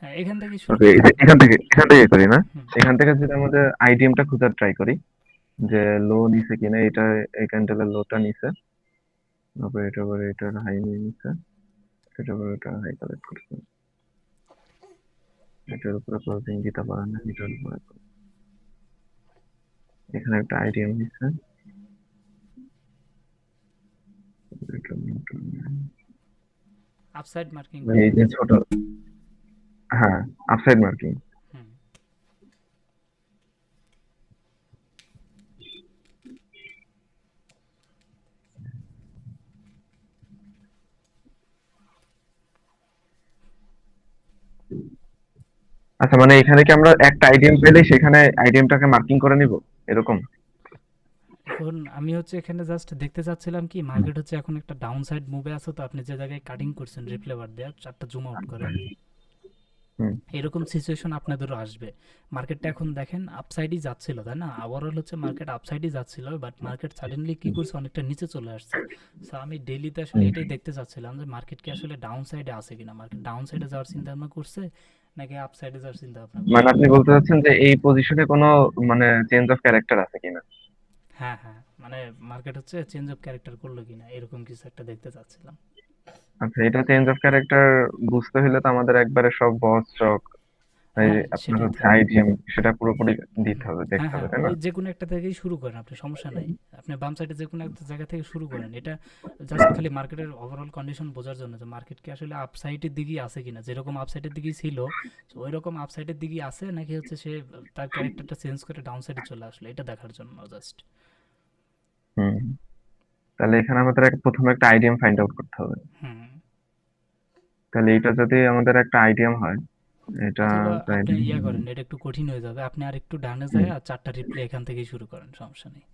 A: হ্যাঁ এখান থেকে শুরু
C: ওকে,
A: করেন।
C: এখান থেকে করি না।
A: হুম,
C: এখান থেকে যদি আমাদের আইডিএমটা খোঁজার ট্রাই করি, যে লো নিছে কিনা, এটা এই ক্যান্ডেলের লোটা নিছে, তারপরে এটা করে এটার হাই নিয়ে নিছে, এটা করে এটা হাই কালেক্ট করছে, এটার উপরে ক্লোজিং দিতে পারে না, এটার উপরে এখানে একটা আইডিএম নিছে, এটা
A: আপসাইড মার্কিং
C: এই
A: করেন
C: যে
A: নিচে।
C: ছোট, হ্যাঁ আপসাইড মার্কিং।
A: হুম,
C: আচ্ছা, মানে এখানে কি আমরা একটা আইডিএম পেলে সেখানে আইডিএমটাকে মার্কিং করে নিব, এরকম?
A: এখন আমি হচ্ছে এখানে জাস্ট দেখতে চাচ্ছিলাম কি, মার্কেট হচ্ছে এখন একটা ডাউন সাইড মুভে আছে, তো আপনি যে জায়গায় কাটিং করছেন রিপ্লে বার দেওয়া, চারটা জুম আউট করেন,
C: হুম।
A: এরকম সিচুয়েশন আপনাদেরও আসবে। মার্কেটটা এখন দেখেন আপসাইডই যাচ্ছিল, তাই না, ওভারঅল হচ্ছে মার্কেট আপসাইডই যাচ্ছিল, বাট মার্কেট সাডেনলি কি করছে, অনেকটা নিচে চলে আসছে। সো আমি ডেইলিতে আসলে এটাই দেখতে চাচ্ছিলাম, যে মার্কেট কি আসলে ডাউন সাইডে আছে কিনা, মার্কেট ডাউন সাইডে যাওয়ার চিন্তা ভাবনা করছে নাকি আপসাইডে যাওয়ার চিন্তা ভাবনা
C: মানে
A: করছে।
C: আপনি বলতে চাচ্ছেন যে এই পজিশনে কোনো মানে চেঞ্জ অফ ক্যারেক্টার আছে কিনা?
A: হ্যাঁ হ্যাঁ, মানে মার্কেট হচ্ছে চেঞ্জ অফ ক্যারেক্টার করলো কিনা এরকম কিছু একটা দেখতে চাচ্ছিলাম।
C: আচ্ছা, এটা চেঞ্জ অফ ক্যারেক্টার বুঝতে হলে তো আমাদের একবারে সব বস স্টক, এই
A: হ্যাঁ
C: আপনার
A: সেটাই তো।
C: হচ্ছে আইডিএম, সেটা পুরোপুরি দিতে
A: হুম,
C: হবে,
A: হ্যাঁ
C: দেখতে হবে,
A: হ্যাঁ,
C: তাই না?
A: ওই যে কোনো একটা থেকেই শুরু করেন, আপনি সমস্যা নাই। আপনি বাম সাইডে যে কোনো একটা জায়গা থেকে শুরু করেন, এটা জাস্ট খালি মার্কেটের ওভারঅল কন্ডিশন বোঝার জন্য, যে মার্কেট কি আসলে আপসাইডের দিকেই আছে কিনা, যেরকম আপসাইডের দিকেই ছিল ওই রকম আপসাইডের দিকেই আছে, নাকি হচ্ছে সে তার ক্যারেক্টারটা চেঞ্জ করে ডাউন সাইডে চলে আসলো, এটা দেখার জন্য জাস্ট।
C: হুম। তাহলে এখানে আমাদের প্রথমে একটা আইডিএম ফাইন্ড আউট করতে হবে।
A: হুম,
C: তাহলে এটা যদি আমাদের একটা আইডিএম হয়, এটা
A: অথবা আপনি
C: তাইলে
A: ইয়া করেন, এটা একটু কঠিন হয়ে যাবে, আপনি আর একটু ডানে
C: হুম,
A: যায় আর 4টা রিপ্লে এখান থেকেই শুরু করেন, সমস্যা নেই।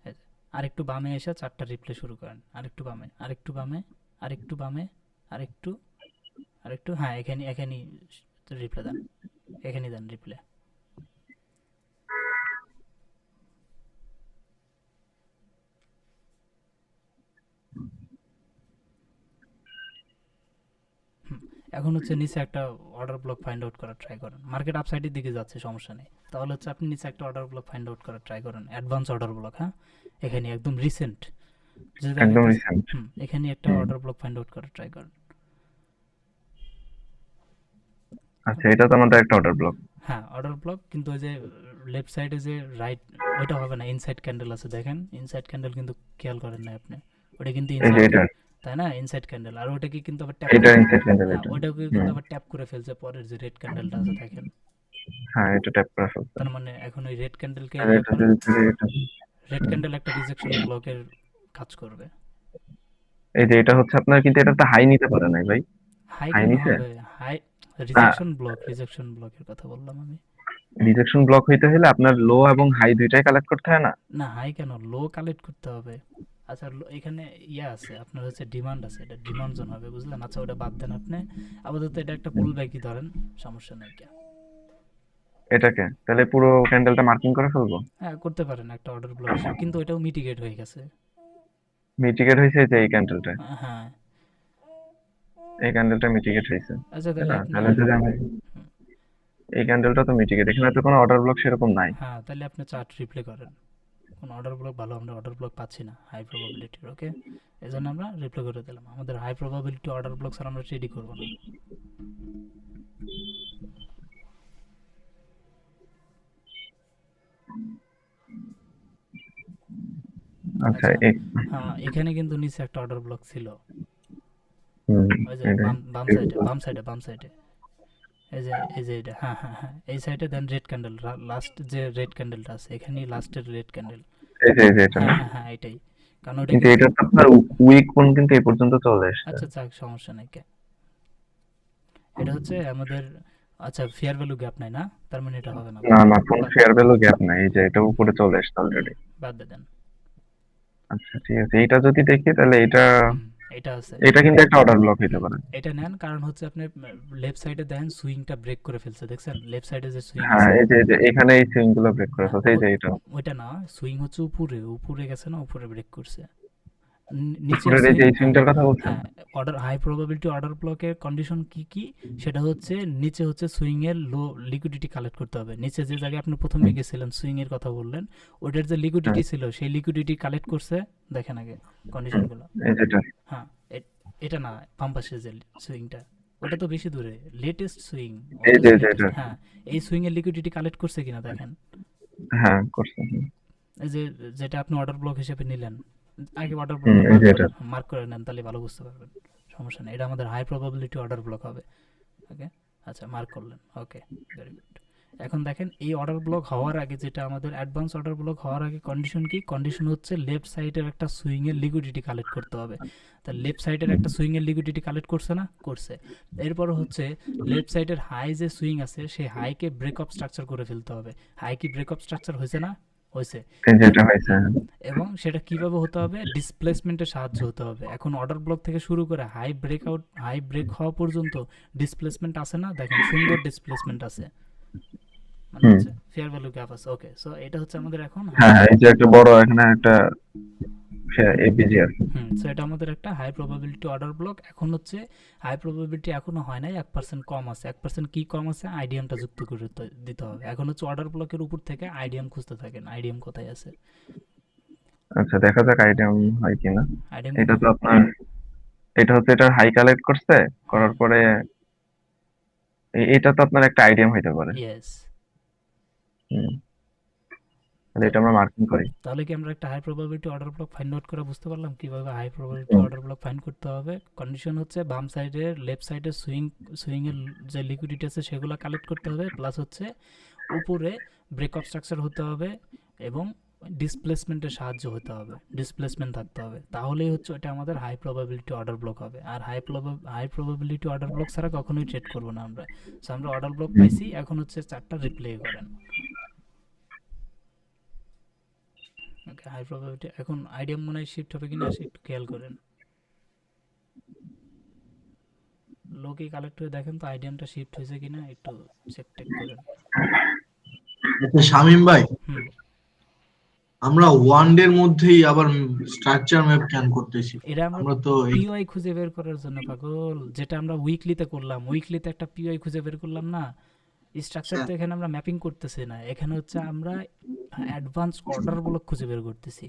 A: এই যে, আরেকটু বামে এসে 4টা রিপ্লে শুরু করেন, আরেকটু বামে, আরেকটু বামে, আরেকটু বামে, আরেকটু, আরেকটু, হ্যাঁ এখানে এখানেই রিপ্লে দেন, এখানেই দেন রিপ্লে। হুম, এখন হচ্ছে নিচে একটা অর্ডার ব্লক ফাইন্ড আউট করার ট্রাই করেন, মার্কেট আপসাইডের দিকে যাচ্ছে, সমস্যা নেই, তাহলে হচ্ছে আপনি নিচে একটা অর্ডার ব্লক ফাইন্ড আউট করার ট্রাই করেন, অ্যাডভান্স অর্ডার ব্লক, হ্যাঁ এখানে একদম রিসেন্ট যে
C: একদম
A: জায়গাটা।
C: রিসেন্ট।
A: হুম, এখানে একটা
C: হুম।
A: অর্ডার ব্লক ফাইন্ড আউট করার ট্রাই করেন।
C: আচ্ছা, এটা তো আমাদের একটা অর্ডার ব্লক।
A: হ্যাঁ অর্ডার ব্লক, কিন্তু ওই যে লেফট সাইডে যে রাইট, ওইটা হবে না, ইনসাইড ক্যান্ডেল আছে দেখেন, ইনসাইড ক্যান্ডেল কিন্তু খেয়াল করেন না আপনি, ওটা কিন্তু
C: এই যে
A: ইনসাইড,
C: এটা,
A: তাই না, ইনসাইড ক্যান্ডেল, আর ওটাকে কিন্তু আবার ট্যাপ
C: এটা
A: করে,
C: ইনসাইড ক্যান্ডেল
A: হ্যাঁ
C: এটা।
A: ওইটাকে কিন্তু
C: হুম।
A: আবার ট্যাপ করে ফেলছে পরের যে রেড ক্যান্ডেলটা আছে দেখেন।
C: হ্যাঁ, এটা ট্যাপ করা ফেলছে।
A: তার মানে এখন ওই রেড ক্যান্ডেলকে
C: আর
A: ইয়া
C: এটা
A: করেন,
C: যদি থেকে এটা,
A: রেড ক্যান্ডেল একটা রিজেকশন ব্লকের কাজ করবে।
C: এই যে এটা হচ্ছে আপনার, কিন্তু এটা তো হাই নিতে পারে নাই ভাই।
A: হাই
C: হাই
A: কেন
C: নিছে
A: হবে, হাই
C: না,
A: রিজেকশন ব্লক, রিজেকশন ব্লকের কথা বললাম আমি।
C: রিজেকশন ব্লক হইতে হলে আপনার লো এবং হাই দুইটাই কালেক্ট করতে হয় না?
A: না হাই কেন, লো কালেক্ট করতে হবে। আচ্ছা এখানে ইয়া আছে আপনার হচ্ছে ডিমান্ড আছে, এটা ডিমান্ড জোন হবে, বুঝলেন, আচ্ছা ওটা বাদ দেন আপনি, আপাতত এটা একটা পুল ব্যাকই ধরেন, সমস্যা নাই কে।
C: এটাকে তাহলে পুরো ক্যান্ডেলটা মার্কিং করে ফেলবো।
A: হ্যাঁ করতে পারেন একটা অর্ডার ব্লক হিসেবে, কিন্তু এটাও মিটিগেট হয়ে গেছে।
C: মিটিগেট হয়েছে এই যে এই ক্যান্ডেলটা,
A: হ্যাঁ
C: এই ক্যান্ডেলটা মিটিগেট হয়েছে,
A: আচ্ছা
C: তাই
A: তাহলে
C: না?
A: আপনি,
C: তাহলে যদি আমি
A: হুম,
C: এই ক্যান্ডেলটা তো মিটিগেট, এখানে তো কোনো অর্ডার ব্লক সেরকম নাই।
A: হ্যাঁ তাহলে আপনি চার্ট রিপ্লে করেন, কোন অর্ডার ব্লক, ভালো আমরা অর্ডার ব্লক পাচ্ছি না হাই প্রবাবিলিটির, ওকে, এই জন্য আমরা রিপ্লে করে দিলাম, আমাদের high probability order block sir আমরা রেডি করবো না।
C: আচ্ছা,
A: আচ্ছা, হ্যাঁ এখানে কিন্তু নিচে একটা অর্ডার ব্লক ছিল,
C: হুম,
A: ওই যে
C: এটাই।
A: বাম বাম সাইডে, বাম সাইডে, বাম সাইডে, এই যে এটা, হ্যাঁ হ্যাঁ হ্যাঁ, এই সাইডে দেন রেড ক্যান্ডেল, লাস্ট যে রেড ক্যান্ডেলটা আছে এখানেই লাস্টের রেড ক্যান্ডেল।
C: এই যে এটা না?
A: হ্যাঁ হ্যাঁ হ্যাঁ এটাই, কারণ ওটা
C: কিন্তু
A: কিন্তু,
C: এটা তো আপনার উইক কোন কিন্তু এই পর্যন্ত চলে এসেছে।
A: আচ্ছা যাক সমস্যা নেই কে, এটা হচ্ছে আমাদের, আচ্ছা ফেয়ার ভ্যালু গ্যাপ নাই না, তার মানে এটা হবে না,
C: না
A: বাদ
C: না, কোনো
A: বাদ,
C: ফেয়ার ভ্যালু গ্যাপ নাই, এই যে এটা উপরে চলে এসেছে
A: হুম,
C: অলরেডি।
A: বাদ দিয়ে দেন।
C: আচ্ছা ঠিক আছে, এটা যদি দেখি তাহলে এটা,
A: হুম, এটা আছে,
C: এটা কিন্তু একটা অর্ডার ব্লক হইতে
A: হুম,
C: পারে।
A: এটা নেন, কারণ হচ্ছে আপনি লেফট সাইডে দেখেন সুইংটা ব্রেক করে ফেলছে, দেখছেন লেফট সাইডে যে সুইং
C: হ্যাঁ,
A: আছে,
C: এই যে এখানে এই সুইং গুলো ব্রেক করে
A: হ্যাঁ
C: ফেলছে, এই যে এটা
A: ওইটা না, সুইং হচ্ছে উপরে, উপরে গেছে না, উপরে ব্রেক করছে, নিচের
C: উপরের এই যে
A: সুইং,
C: এই
A: হ্যাঁ
C: সুইংটার কথা বলছেন।
A: হ্যাঁ, অর্ডার হাই প্রবাবিলিটি অর্ডার ব্লকের কন্ডিশন কি কি, সেটা হচ্ছে নিচে হচ্ছে সুইং এর লো লিকুইডিটি কালেক্ট করতে হবে, নিচে যে জায়গায় আপনি প্রথমে গেছিলেন সুইং এর কথা বললেন, ওটার যে লিকুইডিটি
C: হ্যাঁ,
A: ছিল সেই লিকুইডিটি কালেক্ট করছে, দেখেন আগে কন্ডিশনগুলো।
C: এই যেটা,
A: হ্যাঁ এটা না, বাম পাশে যে সুইংটা, ওটা তো বেশি দূরে, লেটেস্ট সুইং,
C: এই
A: অত
C: যে
A: যে
C: এটা,
A: লেটেস্ট, হ্যাঁ এই সুইং এর লিকুইডিটি কালেক্ট করছে কিনা দেখেন,
C: হ্যাঁ করছে।
A: এই যে যেটা আপনি অর্ডার ব্লক হিসেবে নিলেন, আগে অর্ডার
C: হুম,
A: ব্লকটা
C: এই যে এটা।
A: মার্ক করে নেন, তাহলে ভালো বুঝতে পারবেন, সমস্যা নেই, এটা আমাদের হাই প্রবাবিলিটি অর্ডার ব্লক হবে, ওকে, আচ্ছা মার্ক করলেন, ওকে ভেরি গুড। এখন দেখেন এই অর্ডার ব্লক হওয়ার আগে, যেটা আমাদের অ্যাডভান্স অর্ডার ব্লক হওয়ার আগে কন্ডিশন কি, কন্ডিশন হচ্ছে লেফট সাইডের একটা সুইং এর লিকুইডিটি কালেক্ট করতে হবে, তা লেফট সাইডের একটা সুইং এর লিকুইডিটি কালেক্ট করছে না, করছে, এরপর হচ্ছে লেফট সাইডের হাই যে সুইং আছে সেই হাইকে ব্রেকআপ স্ট্রাকচার করে ফেলতে হবে, হাই কি ব্রেকআপ স্ট্রাকচার হয়েছে না, হয়েছে,
C: এই যে এটা হয়েছে।
A: হুম, এবং সেটা কিভাবে হতে হবে, ডিসপ্লেসমেন্টের সাহায্য হতে হবে, এখন অর্ডার ব্লক থেকে শুরু করে হাই ব্রেকআউট, হাই ব্রেক হওয়া পর্যন্ত ডিসপ্লেসমেন্ট আছে না, দেখেন সুন্দর ডিসপ্লেসমেন্ট আছে, মানে
C: হুম,
A: হচ্ছে ফেয়ার ভ্যালু গ্যাপ আছে, ওকে, সো এটা হচ্ছে আমাদের এখন হাই,
C: হ্যাঁ হ্যাঁ, এই যে একটা বড় এখানে একটা এপিজি আছে।
A: হুম, সো এটা আমাদের একটা হাই প্রবাবিলিটি অর্ডার ব্লক, এখন হচ্ছে হাই প্রবাবিলিটি এখনো হয় নাই, 1% কম আছে, 1% কি কম আছে, আইডিএমটা যুক্ত করে দিতে হবে, এখন হচ্ছে অর্ডার ব্লকের উপর থেকে আইডিএম খুঁজতে থাকেন, আইডিএম কোথায় আছে,
C: আচ্ছা, দেখা যাক আইটেম হয় কিনা।
A: আইডিয়াম
C: এটা
A: কোনো
C: তো আপনার, এটা হচ্ছে এটা হাই কালেক্ট করছে,
A: হ্যাঁ
C: করার পরে এটা তো আপনার একটা আইডিয়াম হইতে পারে।
A: ইয়েস।
C: হুম, তাহলে এটা আমরা মার্কিং করি।
A: তাহলে কি আমরা একটা high probability order block find out করে বুঝতে পারলাম কিভাবে high probability
C: hmm,
A: order block find করতে হবে? কন্ডিশন হচ্ছে বাম সাইডের লেফট সাইডের সুইংয়ের যে লিকুইডিটি আছে সেগুলো কালেক্ট করতে হবে, প্লাস হচ্ছে উপরে ব্রেকআপ স্ট্রাকচার হতে হবে এবং ডিসপ্লেসমেন্টের সাহায্য হতে হবে, ডিসপ্লেসমেন্ট থাকতে হবে, তাহলেই হচ্ছে ওটা আমাদের হাই প্রবাবিলিটি অর্ডার ব্লক হবে। আর হাই প্রবাবিলিটি অর্ডার ব্লক ছাড়া কখনোই ট্রেড করবো না আমরা। সো আমরা অর্ডার ব্লক
C: হুম।
A: পাইছি, এখন হচ্ছে চারটা রিপ্লে করেন। ওকে, হাই প্রবাবিলিটি এখন আইডিয়াম মনে হয় শিফট হবে কিনা সে একটু খেয়াল করেন। লোকে কালেক্ট হয়ে দেখেন তো আইডিয়ামটা শিফট হয়েছে কিনা, একটু চেক টেক করেন।
B: আচ্ছা শামীম ভাই,
A: হুম,
B: আমরা ওয়ান ডের মধ্যেই আবার স্ট্রাকচার ম্যাপ কেন করতেছি?
A: এটা আমরা
B: আমরা তো
A: পিওয়াই খুঁজে বের করার জন্য পাগল, যেটা আমরা উইকলিতে করলাম, উইকলিতে একটা পিওয়াই খুঁজে বের করলাম না। স্ট্রাকচার তো এখানে আমরা ম্যাপিং করতেছি না, এখানে হচ্ছে আমরা অ্যাডভান্স অর্ডার ব্লক খুঁজে বের করতেছি।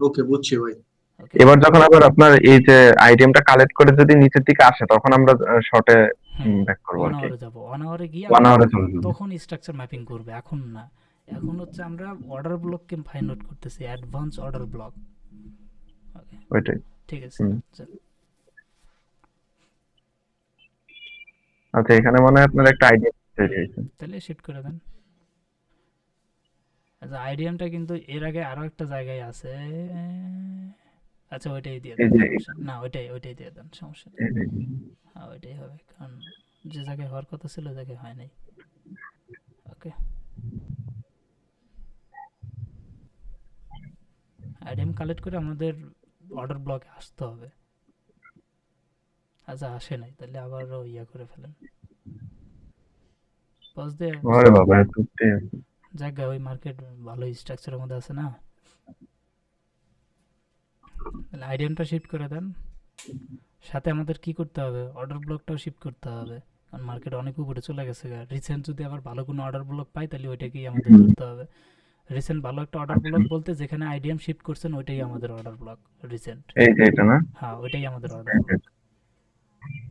B: ওকে, বুঝছি ভাই।
A: ওকে।
C: এবার যখন আবার আপনার এই যে আইটেমটা কালেক্ট করে যদি নিচের দিকে আসে, তখন আমরা শর্টে
A: হুম,
C: ব্যাক করবো
A: ওয়ান
C: আর কি।
A: আওয়ারে যাবো, ওয়ান আওয়ারে গিয়ে
C: 1
A: আমরা
C: আওয়ারে চলে যাবো।
A: তখন স্ট্রাকচার ম্যাপিং করবে, এখন না। এখন হচ্ছে আমরা অর্ডার ব্লককে ফাইন্ড আউট করতেছি, অ্যাডভান্স অর্ডার ব্লক। ওকে,
C: ওইটাই।
A: ঠিক আছে।
C: হুম।
A: চল,
C: আচ্ছা, এখানে মনে হয় আপনার একটা আইডিয়া তৈরি হয়েছে।
A: তাহলে শিফট করে দেন। আচ্ছা, আইডিয়ামটা কিন্তু এর আগে আরো একটা জায়গায় আছে। আচ্ছা, ওইটাই দিয়ে
C: এই
A: দেন,
C: যে
A: সমস্যা না, ওইটাই দিয়ে দেন, সমস্যা নেই। হ্যাঁ, ওইটাই হবে, কারণ যে জায়গায় হওয়ার কথা ছিল ওই জায়গায় হয় নাই। ওকে, আইডিয়াম কালেক্ট করে আমাদের অর্ডার ব্লকে আসতে হবে। আচ্ছা, আসে নাই, তাহলে আবারও ইয়া করে ফেলেন, পজ দিয়ে।
C: আরে বাবা, এতটাই আছে।
A: জায়গা ওই মার্কেট ভালো স্ট্রাকচারের মধ্যে আছে না, তাহলে আইডিয়ামটা শিফট করে দেন। সাথে আমাদের কি করতে হবে, অর্ডার ব্লকটাও শিফট করতে হবে, কারণ মার্কেট অনেক উপরে চলে গেছে। রিসেন্ট যদি আবার ভালো কোনো অর্ডার ব্লক পাই তাহলে ওইটাকেই আমাদের
C: হুম,
A: ধরতে হবে। রিসেন্ট ভালো একটা অর্ডার
C: আচ্ছা,
A: ব্লক বলতে যেখানে আইডিয়াম শিফট করছেন ওইটাই আমাদের অর্ডার ব্লক রিসেন্ট।
C: এই যে এটা না।
A: হ্যাঁ, ওইটাই আমাদের অর্ডার ব্লক।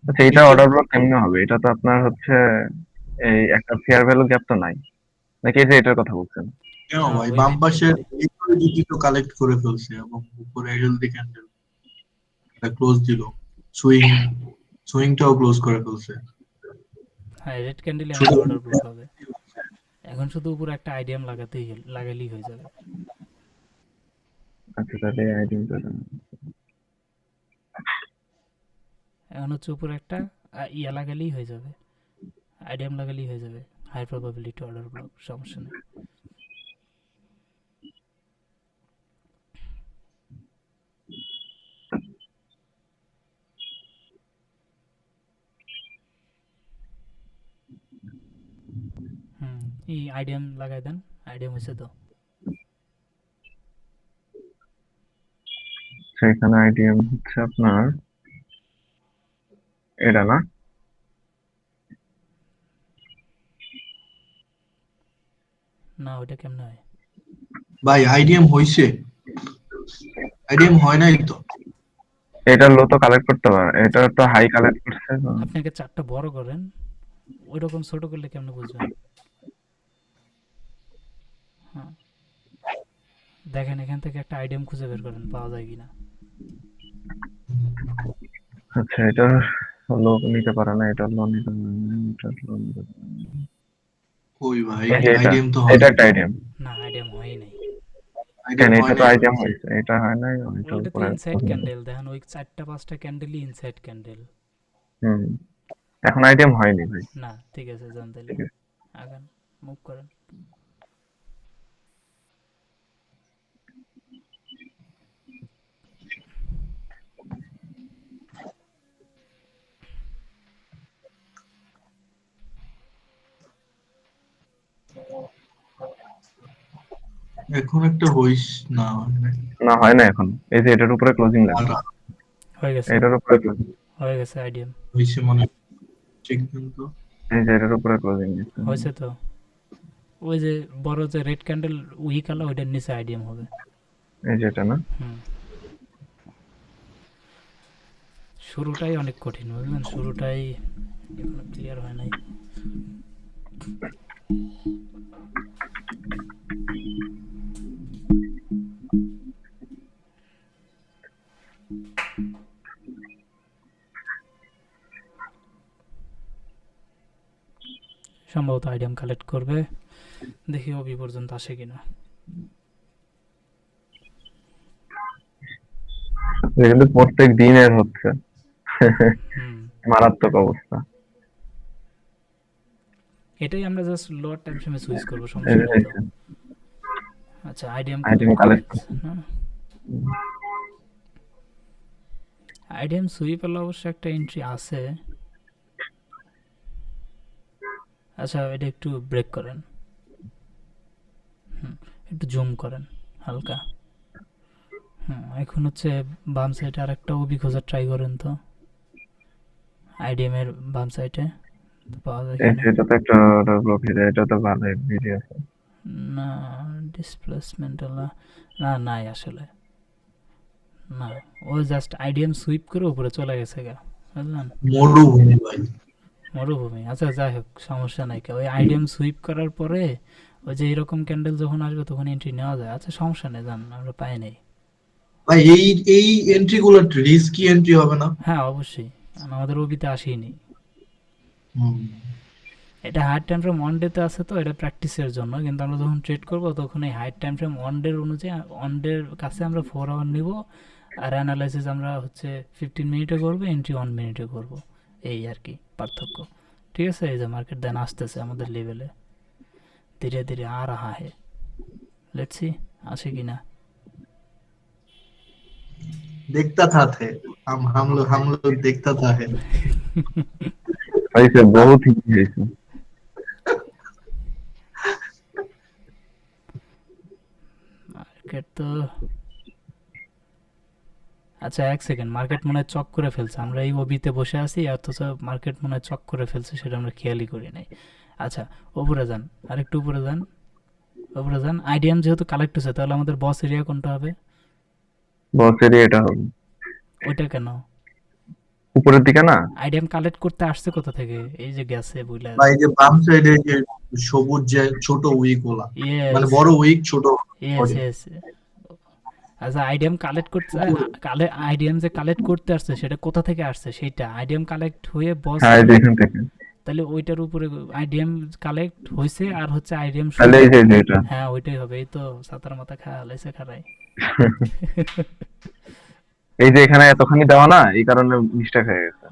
C: আচ্ছা, এটা অর্ডার ব্লক কেমনে হবে? এটা তো আপনার হচ্ছে এই একটা ফেয়ার ভ্যালু গ্যাপ তো নাই, নাকি এই যে এটার কথা বলছেন?
B: কেন
A: হ্যাঁ,
B: ভাই,
A: ওই
B: বাম পাশের
A: রেটটাই।
B: লিকুইডিটি তো কালেক্ট করে ফেলছে এবং উপরে হেলদি ক্যান্ডেল ক্লোজ দিল, সুইং সুইংটাও ক্লোজ করে ফেলছে।
A: হ্যাঁ, রেড ক্যান্ডেলে
B: শুধু
A: আমাদের অর্ডার ব্লক হবে। এখন শুধু উপরে একটা আইডিয়াম লাগালেই হয়ে যাবে।
C: আচ্ছা, তাহলে আইডিয়াটা
A: এখন হচ্ছে উপরে একটা ইয়া লাগালেই হয়ে যাবে, আইডিয়াম লাগালেই হয়ে যাবে, হাই প্রবাবিলিটি অর্ডার ব্লক, সমস্যা নেই। হুম, এই আইডিয়াম লাগাই দেন, আইডিয়াম হয়েছে তো।
C: সেখানে আইডিয়া হচ্ছে আপনার এটা না।
A: না, ওইটা কেমনে হয়?
B: ভাই আইডিএম হইছে, আইডিএম হয় নাই তো।
C: এটা লো তো কালেক্ট করতে পারে, এটা তো হাই কালেক্ট করছে তো।
A: আপনাকে চারটা বড় করেন, ওই রকম ছোট করলে কেমনে বুঝবেন? হ্যাঁ, দেখেন এখান থেকে একটা আইডিয়াম খুঁজে বের করেন, পাওয়া যায় কিনা।
C: আচ্ছা, এটা লো নিতে পারে না, এটা লো নিতে পারে না, এটা লো নিতে পারে না।
B: কই ভাই,
C: এই যে এটা,
B: আইডিএম তো হয়
C: এটা একটা আইডিয়া।
A: না, আইডিয়াম হয়ই নাই।
C: কেন,
B: আইডিএম
C: এটা
B: হয়
C: তো
B: নাই তো।
C: আইডিয়া হয়েছে, এটা হয় নাই, এটা
A: ওইটা তো
C: উপরে।
A: ইনসাইড ক্যান্ডেল, দেখেন ওই চারটা পাঁচটা ক্যান্ডেলই ইনসাইড ক্যান্ডেল।
C: হুম, এখন আইডিয়া হয়নি ভাই।
A: না, ঠিক আছে, যান তাহলে,
C: ঠিক আছে।
A: আগান, মুভ করেন।
B: এখন একটা হইস না মানে
C: না, হয় না এখন। এই যে এটার উপরে ক্লোজিং লাগবে,
A: হয়ে গেছে,
C: এটার উপরে ক্লোজিং।
A: হয়ে গেছে আইডিয়াম,
B: হইছে মনে হয়। ঠিক কিন্তু
C: এই যে এটার উপরে ক্লোজিং দিচ্ছে।
A: হয়েছে তো। ওই যে বড় যে রেড ক্যান্ডেল উই কালা, ওইটার নিচে আইডিয়াম হবে।
C: এই যেটা না?
A: হুম, শুরুটাই অনেক কঠিন বুঝলেন, শুরুটাই এখনো ক্লিয়ার হয় নাই। সম্ভবত আইডিয়াম কালেক্ট করবে, দেখি অবি পর্যন্ত আসে কিনা।
C: এটা কিন্তু প্রত্যেক দিনের হচ্ছে
A: হুম,
C: মারাত্মক অবস্থা।
A: এটাই আমরা জাস্ট লোয়ার টাইম ফ্রেমে সুইচ করবো,
C: এই
A: সমস্যা
C: যে
A: নেই
C: এই
A: তো।
C: যে
A: আচ্ছা, আইডিয়াম
C: আইটেম
A: কালেক্ট করে
C: কালেক্ট।
A: ফেলছে না? আইডিয়াম সুইপের অবশ্য একটা এন্ট্রি আছে। আচ্ছা, এটা একটু ব্রেক করেন, হুম, একটু জুম করেন হালকা। হুম, এখন হচ্ছে বাম সাইডে আর একটা ওবি খোঁজার ট্রাই করেন তো, আইডিএম এর বাম সাইডে পাওয়া যায় কিনা।
C: এটা তো একটা ব্লক, এটা তো ভালোই ভিডিও আছে।
A: না, ডিসপ্লেসমেন্ট না, নাই আসলে, না। ও জাস্ট আইডিএম সুইপ করে উপরে চলে গেছে গা, বুঝলেন?
E: মরুভূমি ভাই।
A: মরুভূমি, আচ্ছা যাই হোক, সমস্যা নাই। ওই আইডিএম সুইপ করার পরে ওই যে এরকম ক্যান্ডেল যখন আসবে তখন এন্ট্রি নেওয়া যায়। আচ্ছা, সমস্যা নেই, জান, আমরা পাই নাই।
E: ভাই এই এই এন্ট্রি গুলো রিস্কি এন্ট্রি হবে না?
A: হ্যাঁ, অবশ্যই, আমাদের ওবিতে আসেনি।
E: হুম।
A: এটা হাইট টাইম ফ্রেম ওয়ান ডেতে আছে, তো এটা প্র্যাকটিসের জন্য। কিন্তু আমরা যখন ট্রেড করব তখন এই হাইট টাইম ফ্রেম ওয়ান ডের অনুযায়ী ওয়ান ডের কাছে আমরা 4 আওয়ার নিব, আর অ্যানালাইসিস আমরা হচ্ছে 15 মিনিটে করবো, এন্ট্রি 1 মিনিটে করব। এই আর কি পার্থক্য। ঠিক আছে, এই যে মার্কেট দেন আসতেছে আমাদের লেভেলে ধীরে ধীরে। আর হে লেটস সি আসে কিনা।
E: देखता था थे हम लोग देखता था है।
C: হয়েছে, বহুত হিট হয়েছে।
A: মার্কেট তো, আচ্ছা এক সেকেন্ড, মার্কেট মনে হয় চক করে ফেলছে। আমরা এই ওবিতে বসে আছি, অথচ মার্কেট মনে হয় চক করে ফেলছে, সেটা আমরা খেয়ালই করি নাই। আচ্ছা, উপরে যান, আরেকটু উপরে যান, উপরে যান। আইডিএম যেহেতু কালেক্ট হচ্ছে, তাহলে আমাদের বস এরিয়া কোনটা হবে?
C: বসেরই এটা হবে
A: ওইটা কেন?
C: উপরের দিকে না?
A: আইডিএম কালেক্ট করতে আসছে কোথা থেকে? এই যে গেছে বুঝলে।
E: ভাই যে বাম সাইডে যে সবুজ যে ছোট উইক গুলা, মানে
A: ইয়েস,
E: বড় উইক ছোট
A: ইয়েস,
E: body।
A: ইয়েস। আচ্ছা, আইডিএম কালেক্ট করতে, আইডিএম যে কালেক্ট করতে আসছে সেটা কোথা থেকে আসছে? সেইটা আইডিএম কালেক্ট হয়ে বস,
C: হ্যাঁ, এই যে এখান থেকে।
A: তাহলে ওইটার উপরে আইডিএম কালেক্ট হয়েছে, আর হচ্ছে আইডিএম
C: তাহলে এই যে এটা
A: হ্যাঁ ওইটাই হবে। এই তো সাতার মাথা খায়া লাইছে খারাই।
C: এই যে এখানে এতখানি দেওয়া না, এই কারণে মিস্টেক হয়ে গেছে।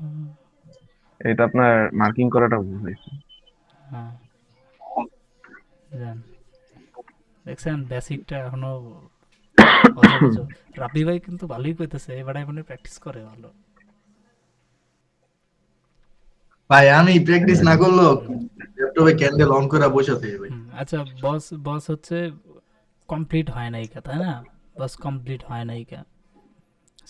C: এটা আপনার মার্কিং করাটা ভুল হয়েছে।
A: হ্যাঁ, জান, দেখছেন বেসিকটা এখনো অজগজ। রাব্বি ভাই কিন্তু ভালোই কইতেছে, এবারে মানে প্র্যাকটিস করে ভালো।
E: ভাই আমি প্র্যাকটিস না করলেও ল্যাপটপে ক্যান্ডেল অন করে বসে থাকি ভাই।
A: আচ্ছা, বস বস হচ্ছে কমপ্লিট হয় নাই কা, তাই না? বস কমপ্লিট হয় নাই কা।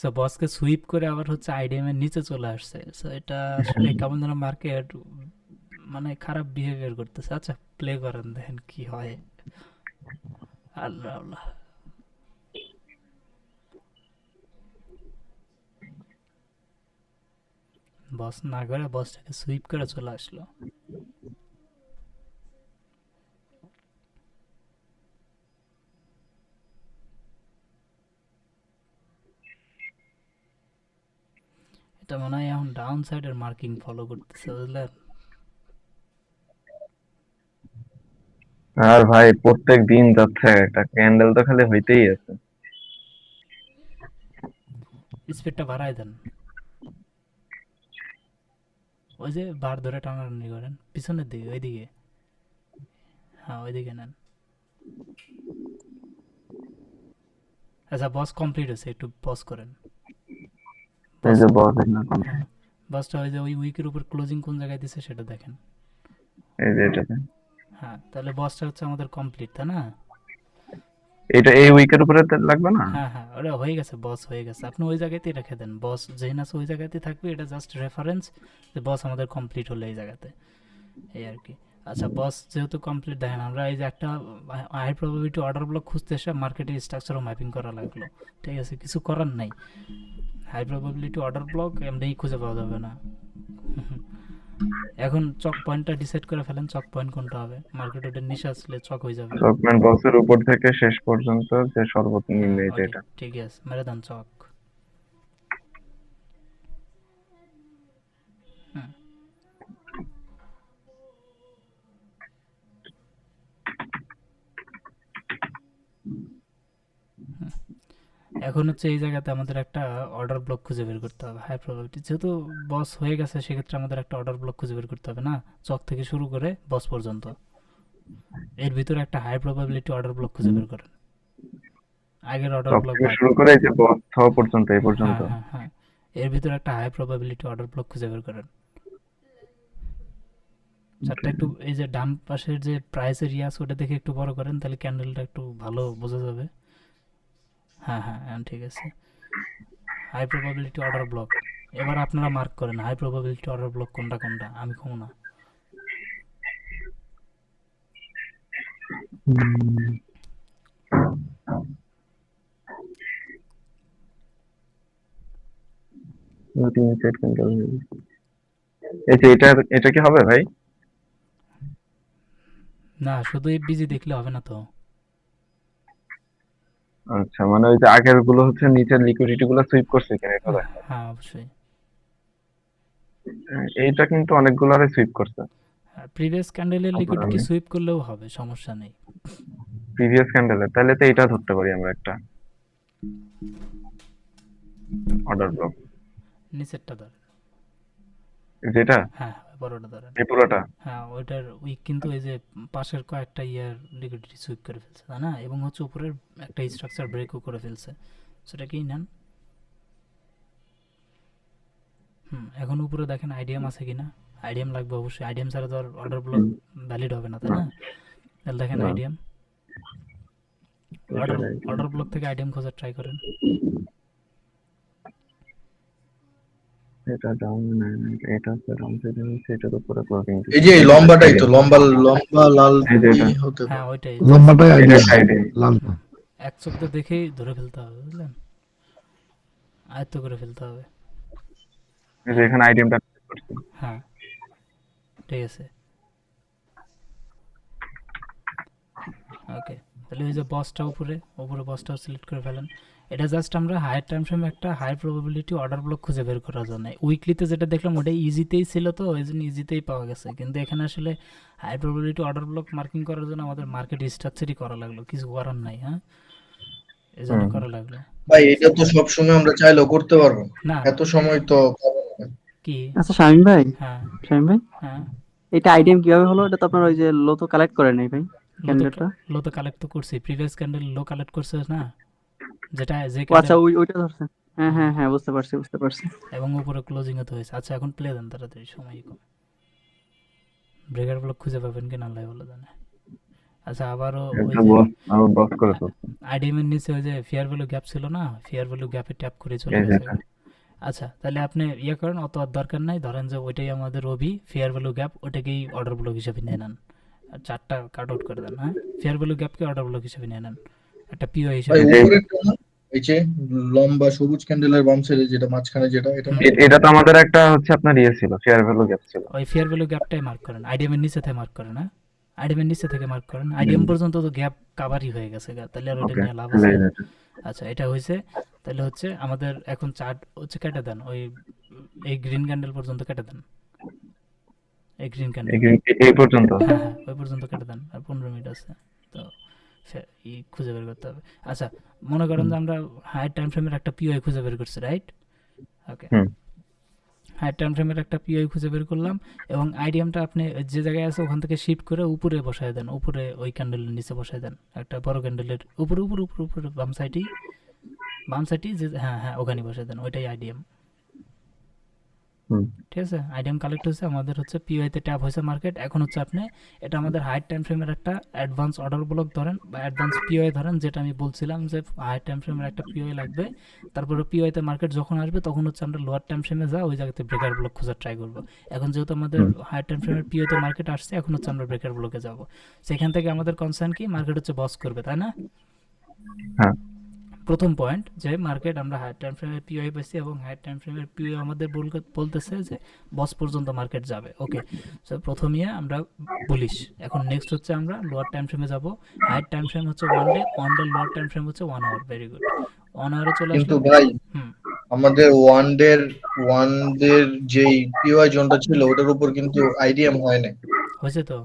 A: সো বসকে সুইপ করে আবার হচ্ছে আইডিএম এর নিচে চলে আসছে। সো এটা আসলে কেমন যেন মার্কেট মানে খারাপ বিহেভিয়ার করতেছে। আচ্ছা, প্লে করেন, দেখেন কি হয়। আল্লাহ আল্লাহ। বস না করে বসটাকে সুইপ করে চলে আসলো। এটা মনে হয় এখন ডাউন সাইডের মার্কিং ফলো করতেছে, বুঝলেন?
C: আর ভাই প্রত্যেক দিন যাচ্ছে, একটা ক্যান্ডেল তো খালি হইতেই আছে।
A: স্পিডটা বাড়ায় দেন, ওই যে বার ধরে টানাটানি করেন পিছনের দিকে, ওইদিকে। হ্যাঁ, ওইদিকে নেন। আচ্ছা, বস কমপ্লিট হয়েছে, একটু পজ করেন।
C: এই
A: বস,
C: যে বস এখানে
A: হ্যাঁ, বসটা ওই যে ওই উইকের উপর ক্লোজিং কোন জায়গায় দিছে সেটা দেখেন।
C: এই যে এটাতে,
A: হ্যাঁ, তাহলে বসটা হচ্ছে আমাদের কমপ্লিট, তাই না?
C: এটা এই উইকের উপরে তো লাগবে না?
A: হ্যাঁ হ্যাঁ, ওটা হয়ে গেছে, বস হয়ে গেছে। আপনি ওই জায়গাতেই রেখে দেন, বস যেখানে আছে ওই জায়গাতেই থাকবে। এটা জাস্ট রেফারেন্স যে বস আমাদের কমপ্লিট হলো এই জায়গাতে, এই আর কি। আচ্ছা বস যেহেতু কমপ্লিট, দেখেন আমরা এই যে একটা হাই প্রবাবিলিটি অর্ডার ব্লক খুঁজতে এসে মার্কেটের স্ট্রাকচারও ম্যাপিং করা লাগলো। ঠিক আছে, কিছু করার নাই, হাই প্রবাবিলিটি অর্ডার ব্লক এমনিই খুঁজে পাওয়া যাবে না। এখন চক পয়েন্টটা ডিসাইড করে ফেলেন, চক পয়েন্ট কোনটা হবে। মার্কেট ওটার নিচে আসলে চক হয়ে যাবে।
C: ডকুমেন্ট বক্সের উপর থেকে শেষ পর্যন্ত যে সর্বনিম্ন
A: হ্যাঁ
C: এটা
A: ওইটাই,
C: এটা।
A: ঠিকই আছে, মেরে দেন চক। হুম, এখন হচ্ছে এই জায়গাতে আমাদের একটা অর্ডার ব্লক খুঁজে বের করতে হবে হাই প্রবাবিলিটি, যেহেতু বস হয়ে গেছে সেক্ষেত্রে আমাদের একটা অর্ডার ব্লক খুঁজে বের করতে হবে না, চক থেকে শুরু করে বস পর্যন্ত। এর ভিতরে একটা হাই প্রবাবিলিটি অর্ডার ব্লক খুঁজে বের করেন, আগের অর্ডার
C: টপ
A: ব্লক
C: থেকে
A: বাদ।
C: শুরু করে এই যে বস হওয়া পর্যন্ত এই পর্যন্ত।
A: হ্যাঁ হ্যাঁ হ্যাঁ, এর ভিতরে একটা হাই প্রবাবিলিটি অর্ডার ব্লক খুঁজে বের করেন। চারটা একটু এই যে ডান পাশের যে প্রাইস এরিয়া আছে ওটা দেখে একটু বড় করেন, তাহলে ক্যান্ডেলটা একটু ভালো বোঝা যাবে। হ্যাঁ হ্যাঁ হ্যাঁ, ঠিক আছে, হাই প্রবাবিলিটি অর্ডার ব্লক। এবার আপনারা মার্ক করেন হাই প্রবাবিলিটি অর্ডার ব্লক কোনটা কোনটা, আমি কমো না।
C: এই যে এটা কি হবে ভাই?
A: না, শুধু এই বিজি দেখলে হবে না তো।
C: আচ্ছা, মানে ওই যে আগের গুলো হচ্ছে নিচের লিকুইডিটি গুলো সুইপ করছে কিনা এটা দেখ।
A: হ্যাঁ অবশ্যই,
C: এইটা কিন্তু অনেকগুলারে সুইপ করছে।
A: প্রিভিয়াস ক্যান্ডেলের লিকুইডিটি সুইপ করলেও হবে, সমস্যা নেই।
C: প্রিভিয়াস ক্যান্ডেলের, তাহলে তো এটা ধরতে পারি আমরা একটা অর্ডার ব্লক।
A: নিচেরটা ধরেন,
C: যেটা
A: হ্যাঁ বড়টা ধরেন।
C: এই পুরোটা।
A: হ্যাঁ ওইটার উইক কিন্তু এই যে পাশের কয়েকটা ইয়ার লিকুইডিটি সুইপ করে ফেলছে, তাই না? এবং হচ্ছে উপরের একটা স্ট্রাকচার ব্রেকও করে ফেলছে, সেটাকেই নেন। এখন উপরে দেখেন আইডিএম আছে কিনা, আইডিএম লাগবে অবশ্যই, আইডিএম ছাড়া তো আর অর্ডার ব্লক ভ্যালিড হবে না, তাই না? তাহলে দেখেন
C: না।
A: আইডিএম, অর্ডার অর্ডার ব্লক থেকে আইডিএম খোঁজার ট্রাই করেন।
C: এটা ডাউন এটা হচ্ছে ডাউন সাইডে, সেটার উপরে ক্লোজিং।
E: এই যে এই লম্বাটাই তো, লম্বা লম্বা লাল
C: এই যে এটা।
E: কি হতে পারে?
A: হ্যাঁ ওইটাই,
D: লম্বাটাই
C: এটা
D: আইডিয়া
C: সাইডে।
D: লালটা।
A: এক চোখ দিয়ে দেখেই ধরে ফেলতে হবে, বুঝলেন? আয়ত্ত করে ফেলতে হবে।
C: এই যে এখানে আইটেমটা করছি।
A: হ্যাঁ ঠিক আছে, ওকে। তাহলে ওই যে বসটা উপরে উপরে বসটাও সিলেক্ট করে ফেলেন। এটা জাস্ট আমরা হায়ার টাইম ফ্রেমে একটা হাই প্রবাবিলিটি অর্ডার ব্লক খুঁজে বের করার জন্য। উইকলিতে যেটা দেখলাম ওটা ইজিতেই ছিল, তো ওই জন্য ইজিতেই পাওয়া গেছে, কিন্তু এখানে আসলে high probability order block marking করার জন্য আমাদের মার্কেট স্ট্রাকচারই করা লাগলো, কিছু করার নাই। হ্যাঁ, এই জন্য করা লাগলো।
E: ভাই এটা তো সব সময় আমরা চাইলেও করতে পারবো না,
A: না
E: এত সময় তো পাবো না।
A: কি,
F: আচ্ছা শামীম ভাই,
A: হ্যাঁ
F: শামীম ভাই,
A: হ্যাঁ,
F: এটা আইডিএম কিভাবে হলো? এটা তো আপনার ওই যে লো তো কালেক্ট করে নাই ভাই ক্যান্ডেলটা।
A: লো তো কালেক্ট তো করছি, প্রিভিয়াস ক্যান্ডেল লো কালেক্ট করছে না, যেটা যে
F: ও আচ্ছা,
A: ক্যান্ডেল,
F: ওইটা ধরছেন। হ্যাঁ হ্যাঁ হ্যাঁ, বুঝতে পারছি বুঝতে পারছি।
A: এবং উপরে ক্লোজিং তো হয়েছে। আচ্ছা এখন প্লে দেন তাড়াতাড়ি, সময় কম, ব্রেকার ব্লক খুঁজে পাবেন কিনা আল্লাহ ভালো জানে। আচ্ছা আবারও ওই
C: এটা
A: যে
C: বস আর বস করে তো।
A: আইডিএম এর নিচে ওই যে ফেয়ার ভ্যালু গ্যাপ ছিল না, ফেয়ার ভ্যালু গ্যাপে ট্যাপ করে চলে
C: এই
A: গেছে।
C: যেটা।
A: আচ্ছা তাহলে আপনি ইয়ে করেন, অত আর দরকার নাই, ধরেন যে ওইটাই আমাদের ওবি ফেয়ার ভ্যালু গ্যাপ, ওটাকেই অর্ডার ব্লক হিসেবে নিয়ে নেন, আর চারটা কাট আউট করে দেন। হ্যাঁ, ফেয়ার ভ্যালু গ্যাপকে অর্ডার ব্লক হিসেবে নিয়ে নেন, একটা পিও
E: ভাই
A: হিসেবে।
E: উপরেরটা না, এই যে লম্বা সবুজ ক্যান্ডেলের বাম সাইডে যেটা মাঝখানে যেটা, এটা না?
C: এটা তো আমাদের একটা হচ্ছে আপনার ইয়ে ছিল, ফেয়ার ভ্যালু গ্যাপ ছিল।
A: ওই ফেয়ার ভ্যালু গ্যাপটাই মার্ক করেন, আইডিএম এর নিচে থেকে মার্ক করেন। হ্যাঁ, আইডিএম এর নিচে থেকে মার্ক করেন, আইডিএম পর্যন্ত তো গ্যাপ কাভারই হয়ে গেছে গা, তাহলে আর ওটা
C: ওকে,
A: নিয়ে লাভ
C: তাহলে
A: আছে?
C: এই যেটা।
A: আচ্ছা এটা হয়েছে, তাহলে হচ্ছে আমাদের এখন চার্ট হচ্ছে কেটে দেন, ওই এই গ্রিন ক্যান্ডেল পর্যন্ত কেটে দেন, এই গ্রিন ক্যান্ডেল,
C: এই পর্যন্ত।
A: হ্যাঁ হ্যাঁ ওই পর্যন্ত কেটে দেন, আর 15 মিনিট আছে তো খুঁজে বের করতে হবে। আচ্ছা মনে করেন যে আমরা হাই টাইম ফ্রেমের একটা পিওআই খুঁজে বের করছি, রাইট? ওকে,
C: হুম।
A: হাই টাইম ফ্রেমের একটা পিওআই খুঁজে বের করলাম, এবং আইডিএমটা আপনি যে জায়গায় আছে ওখান থেকে শিফট করে উপরে বসায় দেন, উপরে ওই ক্যান্ডেলের নিচে বসায় দেন, একটা বড় ক্যান্ডেলের উপরে উপরে উপরে উপরে বাম সাইডেই যে, হ্যাঁ হ্যাঁ ওখানে বসায় দেন, ওইটাই আইডিএম।
C: হুম।
A: ঠিক আছে, আইডিএম কালেক্ট হয়েছে, আমাদের হচ্ছে পিওআই তে ট্যাপ হয়েছে মার্কেট। এখন হচ্ছে আপনি এটা আমাদের হাই টাইম ফ্রেমের একটা অ্যাডভান্স অর্ডার ব্লক ধরেন বা অ্যাডভান্স পিওআই ধরেন, যেটা আমি বলছিলাম যে হাই টাইম ফ্রেমের একটা পিওআই লাগবে। তারপরে পিওআই তে মার্কেট যখন আসবে তখন হচ্ছে আমরা লোয়ার টাইম ফ্রেমে যা ওই জায়গাতে ব্রেকার ব্লক খোঁজার ট্রাই করবো। এখন যেহেতু আমাদের
C: হুম।
A: হাই টাইম ফ্রেমের পিওআই তে মার্কেট আসছে, এখন হচ্ছে আমরা ব্রেকার ব্লকে যাব। সেখান থেকে আমাদের কনসার্ন কি, মার্কেট হচ্ছে বস করবে, তাই না?
C: হ্যাঁ।
A: প্রথম পয়েন্ট যে মার্কেট আমরা হাই টাইম ফ্রেমের পিওআই পাইছি এবং হাই টাইম ফ্রেমের পিওআই আমাদের বলতেছে যে বস পর্যন্ত মার্কেট যাবে। ওকে, সো প্রথমে আমরা বুলিশ। এখন নেক্সট হচ্ছে আমরা লোয়ার টাইম ফ্রেমে যাব। হাই টাইম ফ্রেম হচ্ছে one day lower time frame হচ্ছে 1 আওয়ার। ভেরি গুড, 1 আওয়ারে চলে
B: কিন্তু
A: আসলাম।
B: ভাই
A: হুম,
B: আমাদের ওয়ান ডের যেই পিওয়াই জোনটা ছিল ওটার উপর কিন্তু আইডিএম হয় না।
A: হয়েছে তো।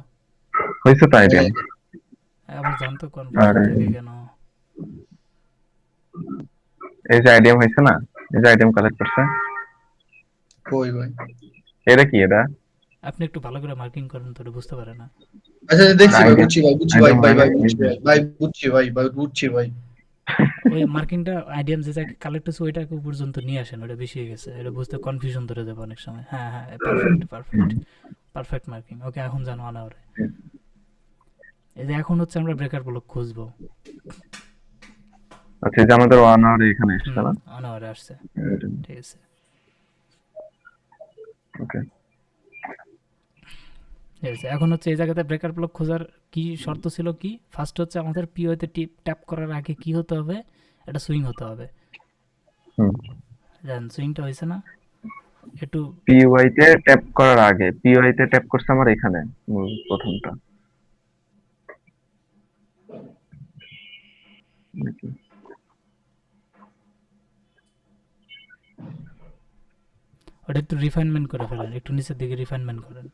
C: হয়েছে তো আইডিয়া।
A: আবার জানতো কনফিউশন
C: আরে
A: থাকে কেন?
C: এই যে আইডিএম হয়েছে না, এই যে আইডিএম কালেক্ট করছে,
B: কই ভাই?
C: এটা কি এটা?
A: আপনি একটু ভালো করে মার্কিং করেন তো, এটা বুঝতে পারে না।
B: আচ্ছা দেখছি ভাই,
C: আইডিএম
B: বুঝছি ভাই, বুঝছি ভাই,
C: আইডিএম
B: ভাই
C: হয় না
B: ভাই
C: এই
B: বুঝছি
C: যে।
B: ভাই, ভাই বুঝছি ভাই, ভাই বুঝছি ভাই।
A: ওই মার্কিংটা আইডিএম যে জায়গায় কালেক্ট হচ্ছে ওইটাকে পর্যন্ত নিয়ে আসেন, ওটা বেশি হয়ে গেছে, এটা বুঝতে কনফিউশন ধরে যাবে অনেক সময়। হ্যাঁ হ্যাঁ, পারফেক্ট পারফেক্ট পারফেক্ট মার্কিং। ওকে, এখন জানো আনাওরে। এই যে এখন হচ্ছে আমরা ব্রেকার ব্লক খুঁজবো।
C: আচ্ছা, এই যে আমাদের 1 আওয়ার এখানে এসছে না?
A: আনাওরে আসছে, ঠিক আছে।
C: ওকে।
A: ঠিক আছে, এখন হচ্ছে এই জায়গাতে ব্রেকার ব্লক খোঁজার কি শর্ত ছিল কি? ফার্স্ট হচ্ছে আমাদের পিওতে ট্যাপ করার আগে কি হতে হবে, এটা সুইং হতে হবে।
C: হুম।
A: জান সুইংটা হয়েছে না একটু?
C: পিওয়াই তে ট্যাপ করার আগে, পিওয়াই তে ট্যাপ করছে আমার এখানে প্রথমটা নাকি?
A: ওটা একটু রিফাইনমেন্ট করে ফেলেন, একটু নিচের দিকে রিফাইনমেন্ট করেন,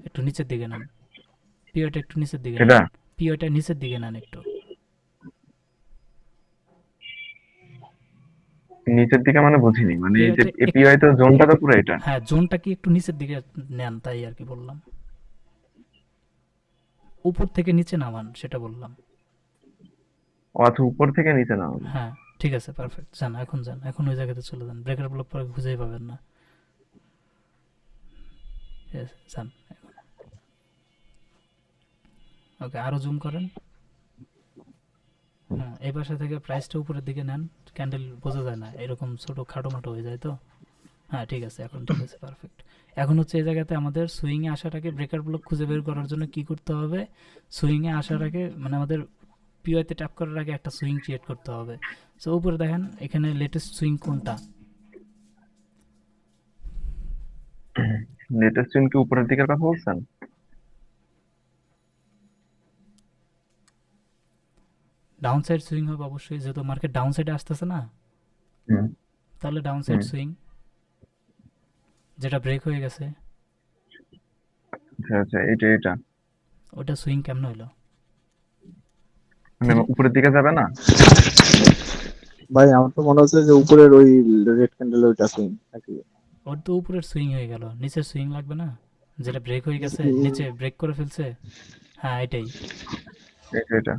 A: একটু নিচের দিকে নেন পিওটা, একটু নিচের দিকে নেন
C: এটা
A: পিওটা, নিচের দিকে নেন একটু।
C: নিচের দিকে মানে বুঝিনি, মানে এই যে
A: পিওটা
C: এপিআই তো জোনটা তো পুরো এটা।
A: হ্যাঁ, জোনটা কি একটু নিচের দিকে নেন, তাই আর কি বললাম। উপর থেকে নিচে নামান সেটা বললাম।
C: অথবা উপর থেকে নিচে নাও।
A: হ্যাঁ ঠিক আছে, পারফেক্ট। যান এখন, যান এখন ওই জায়গাতে চলে যান, ব্রেকার ব্লক পরে খুঁজেই পাবেন না। Yes, যান। ওকে, আরো জুম করেন। হ্যাঁ, এই পাশে থেকে প্রাইসটা উপরের দিকে নেন, ক্যান্ডেল বোঝা যায় না, এরকম ছোট খাটো মাটো হয়ে যায় তো। হ্যাঁ ঠিক আছে, এখন ঠিক আছে, পারফেক্ট। এখন হচ্ছে এই জায়গাতে আমাদের সুইংয়ে আসার আগে ব্রেকার ব্লক খুঁজে বের করার জন্য কি করতে হবে? সুইংয়ে আসার আগে মানে আমাদের পিওতে ট্যাপ করার আগে একটা সুইং ক্রিয়েট করতে হবে। সো উপরে দেখেন এখানে লেটেস্ট সুইং কোনটা?
C: লেটেস্ট কি উপরের দিকের কথা বলছেন?
A: ডাউন সাইড সুইং হবে অবশ্যই, যেহেতু মার্কেট ডাউন সাইডে আসতেছে না,
C: হুম।
A: তাহলে ডাউন সাইড
C: হুম।
A: সুইং যেটা ব্রেক হয়ে গেছে,
C: আচ্ছা আচ্ছা, এটা এটা
A: ওটা সুইং কেমন হইলো?
C: মানে উপরের দিকে যাবে না?
D: ভাই আমার তো মনে হচ্ছে যে উপরের ওই রেড ক্যান্ডেল ওইটা সুইং নাকি?
A: ওর তো উপরের সুইং হয়ে গেল, নিচের সুইং লাগবে না? যেটা ব্রেক হয়ে গেছে, নিচে ব্রেক করে ফেলছে। হ্যাঁ এটাই।
C: এটা এটা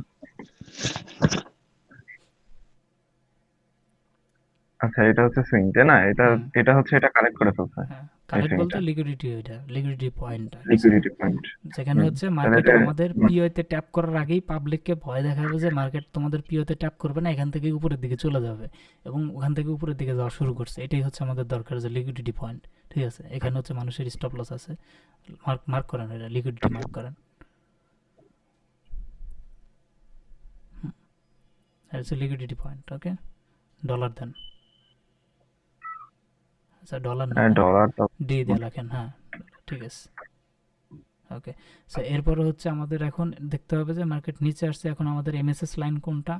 C: আচ্ছা, এটা হচ্ছে সুইং তাই না? এটা
A: হুম।
C: এটা হচ্ছে এটা কালেক্ট করে ফেলছে
A: হ্যাঁ,
C: এই
A: কালেক্ট বলতে
C: সুইংটা,
A: লিকুইডিটি, ওইটা লিকুইডিটি পয়েন্ট।
C: Liquidity point.
A: যেখানে হচ্ছে মার্কেট আমাদের পিওতে ট্যাপ করার আগেই পাবলিককে ভয় দেখাবে যে মার্কেট তোমাদের পিওতে ট্যাপ করবে না, এখান থেকে উপরের দিকে চলে যাবে এবং ওখান থেকে উপরের দিকে যাওয়া শুরু করছে। এটাই হচ্ছে আমাদের দরকার, যে লিকুইডিটি পয়েন্ট। ঠিক আছে, এখানে হচ্ছে মানুষের স্টপ লস আছে, মার্ক করেন, এটা লিকুইডিটি মার্ক করেন। এটা হচ্ছে লিকুইডিটি পয়েন্ট। ওকে, ডলার দেন। আচ্ছা ডলার না,
C: ডলার তো
A: ডি দিয়ে লেখেন। হ্যাঁ ঠিক আছে, ওকে। সো এরপরে হচ্ছে আমাদের এখন দেখতে হবে যে মার্কেট নিচে আসছে, এখন আমাদের এমএসএস লাইন কোনটা,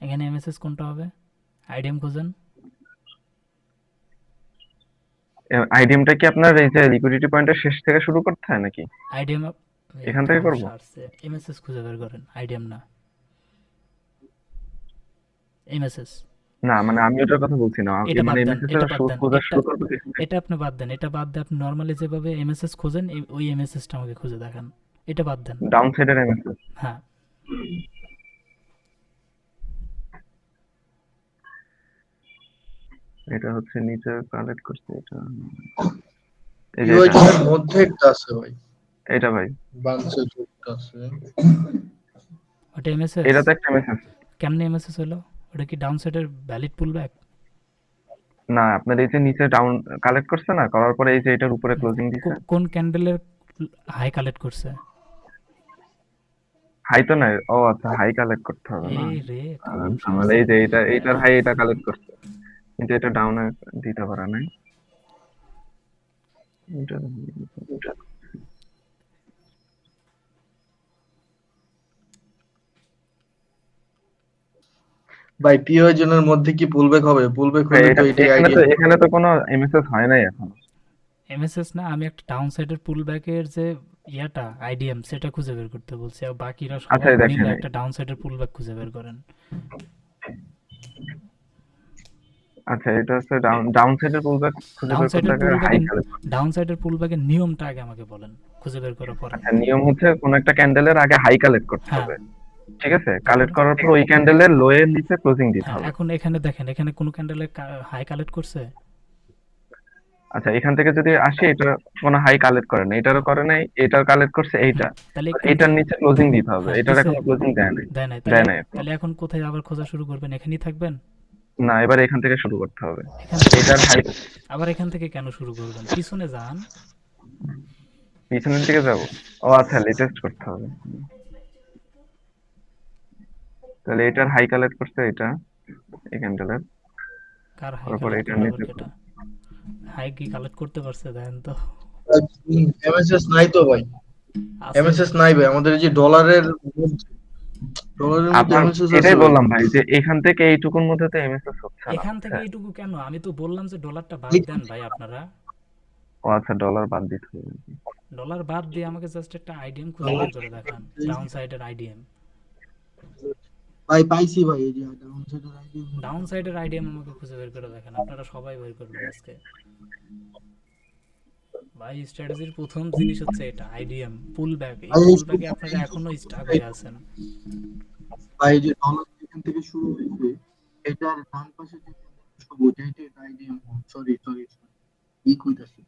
A: এখানে এমএসএস কোনটা হবে? আইডিএম খুঁজেন।
C: আইডিএমটা কি আপনার এই যে লিকুইডিটি পয়েন্টের শেষ থেকে শুরু করতে হয় নাকি
A: আইডিএম
C: এখান থেকে করবো?
A: এমএসএস খুঁজে বের করেন, আইডিএম না, এমএসএস।
C: না মানে আমি ওটার কথা বলছি না,
A: এটা
C: মানে
A: বাদ দেন,
C: এমএসএস
A: এটা
C: এর
A: বাদ দেন,
C: খোঁজা শুরু করবো কি এখান থেকে?
A: এটা আপনি বাদ দেন, এটা বাদ দিয়ে আপনি নর্মালি যেভাবে এমএসএস খোঁজেন ওই এমএসএসটা আমাকে খুঁজে দেখান, এটা বাদ দেন।
C: ডাউন সাইডের এমএসএস।
A: হ্যাঁ
C: এটা হচ্ছে নিচে কালেক্ট করছে এটা, এই যে
B: পিওয়াই
C: এটা
B: জোনের মধ্যে একটা আছে ভাই,
C: এটা ভাই,
B: বানসের একটা আছে।
A: ওটা এমএসএস
C: এটা তো একটা মেসেজ।
A: কেমনে এমএসএস হলো? ওটা কি ডাউন সাইডের ভ্যালিড পুল ব্যাক?
C: না আপনার এই যে নিচে ডাউন কালেক্ট করছে না, করার পরে এই যে এটার উপরে ক্লোজিং দিছে।
A: কোন ক্যান্ডেলের হাই কালেক্ট করছে?
C: হাই তো নাই, ও আচ্ছা হাই কালেক্ট করতে হবে না।
A: এই রে
C: আমার এই যে এইটার হাই এটা কালেক্ট করছে, কিন্তু এটা ডাউনে দিতে পারে নাই।
B: ভাই পিওয়াই জোনের মধ্যে কি পুলব্যাক হবে? পুলব্যাক হলে তো এটাই আইডিয়া।
C: এখানে তো কোনো এমএসএস হয় নাই এখন।
A: এমএসএস না, আমি একটা ডাউন সাইডের পুল ব্যাকের যে ইয়াটা আইডিএম সেটা খুঁজে বের করতে বলছি, আর বাকিরা
C: আচ্ছা,
A: সবাই
C: দেখেন
A: মিলে
C: এই।
A: একটা ডাউন সাইডের পুল ব্যাক খুঁজে বের করেন।
C: আচ্ছা এটা হচ্ছে ডাউন সাইডের পুলব্যাক খুঁজে
A: ডাউন
C: বের করতে
A: সাইডের
C: গেলে
A: পুল
C: হাই
A: ব্যাকের
C: কালেক্ট।
A: ডাউন সাইডের পুল ব্যাকের নিয়মটা আগে আমাকে বলেন, খুঁজে বের করার পরে।
C: আচ্ছা নিয়ম হচ্ছে কোন একটা ক্যান্ডেলের আগে হাই কালেক্ট করতে
A: হ্যাঁ।
C: হবে, ঠিক আছে? কালেক্ট করার পর ওই ক্যান্ডেলের লো এর নিচে ক্লোজিং দিতে
A: হ্যাঁ,
C: হবে।
A: এখন এখানে দেখেন, এখানে কোন ক্যান্ডেলের হাই কালেক্ট করছে?
C: আচ্ছা এখান থেকে যদি আসি, এটা কোনো হাই কালেক্ট করে না, এটারও করে নাই, এটার কালেক্ট করছে এইটা,
A: তাহলে
C: এটার নিচে ক্লোজিং দিতে হবে।
A: হ্যাঁ,
C: এটার
A: দিছে।
C: এখন ক্লোজিং দেয় নাই।
A: দেয় নাই,
C: দেয় নাই এখন।
A: তাহলে এখন কোথায় আবার খোঁজা শুরু করবেন? এখানেই থাকবেন?
C: না, এবার এখান থেকে শুরু করতে হবে।
A: এখান থেকে?
C: এটার হাই
A: আবার এখান থেকে কেন শুরু করবেন? পিছনে যান।
C: পিছনের দিকে যাব। ও আচ্ছা লেটেস্ট করতে হবে। তাহলে এটার হাই কালেক্ট করছে এটা, এই ক্যান্ডেলের।
A: কার হাই
C: তারপর
A: কালেক্ট
C: এটার
A: করলো
C: নিচে
A: আবার কেটা? হাই কি কালেক্ট করতে পারছে? দেখেন তো।
B: এমএসএস নাই তো ভাই,
A: আছে।
B: এমএসএস নাই ভাই আমাদের। এই যে ডলারের মধ্যে
C: আপনার
B: এমএসএস আছে
C: এটাই
B: ভাই।
C: বললাম ভাই যে এখান থেকে এইটুকুর মধ্যে তো এমএসএস হচ্ছে না,
A: এখান থেকে
C: বুঝছেন?
A: এইটুকু কেন? আমি তো বললাম যে ডলারটা বাদ দেন ভাই আপনারা।
C: ও আচ্ছা ডলার বাদ দিতে হবে।
A: ডলার বাদ দিয়ে আমাকে জাস্ট একটা আইডিএম খুঁজে বের করে দেখান, ডাউন সাইডের আইডিএম।
B: ভাই পাইছি ভাই, এই যে
A: ডাউন সাইডের আইডিএম আমাকে খুঁজে বের করে দেখান, আপনারা সবাই বের করবেন আজকে। ভাই স্ট্র্যাটেজির প্রথম জিনিস হচ্ছে এটা, আইডিএম পুল ব্যাক। এই পুল ব্যাকে আপনারা এখনো স্টাক হয়ে আছেন।
B: ভাই যে ডলার এখান থেকে শুরু হয়েছে, এটার ডান পাশে যে সবুজ এইটা আইডিয়া। সরি সরি ই কইতাছি।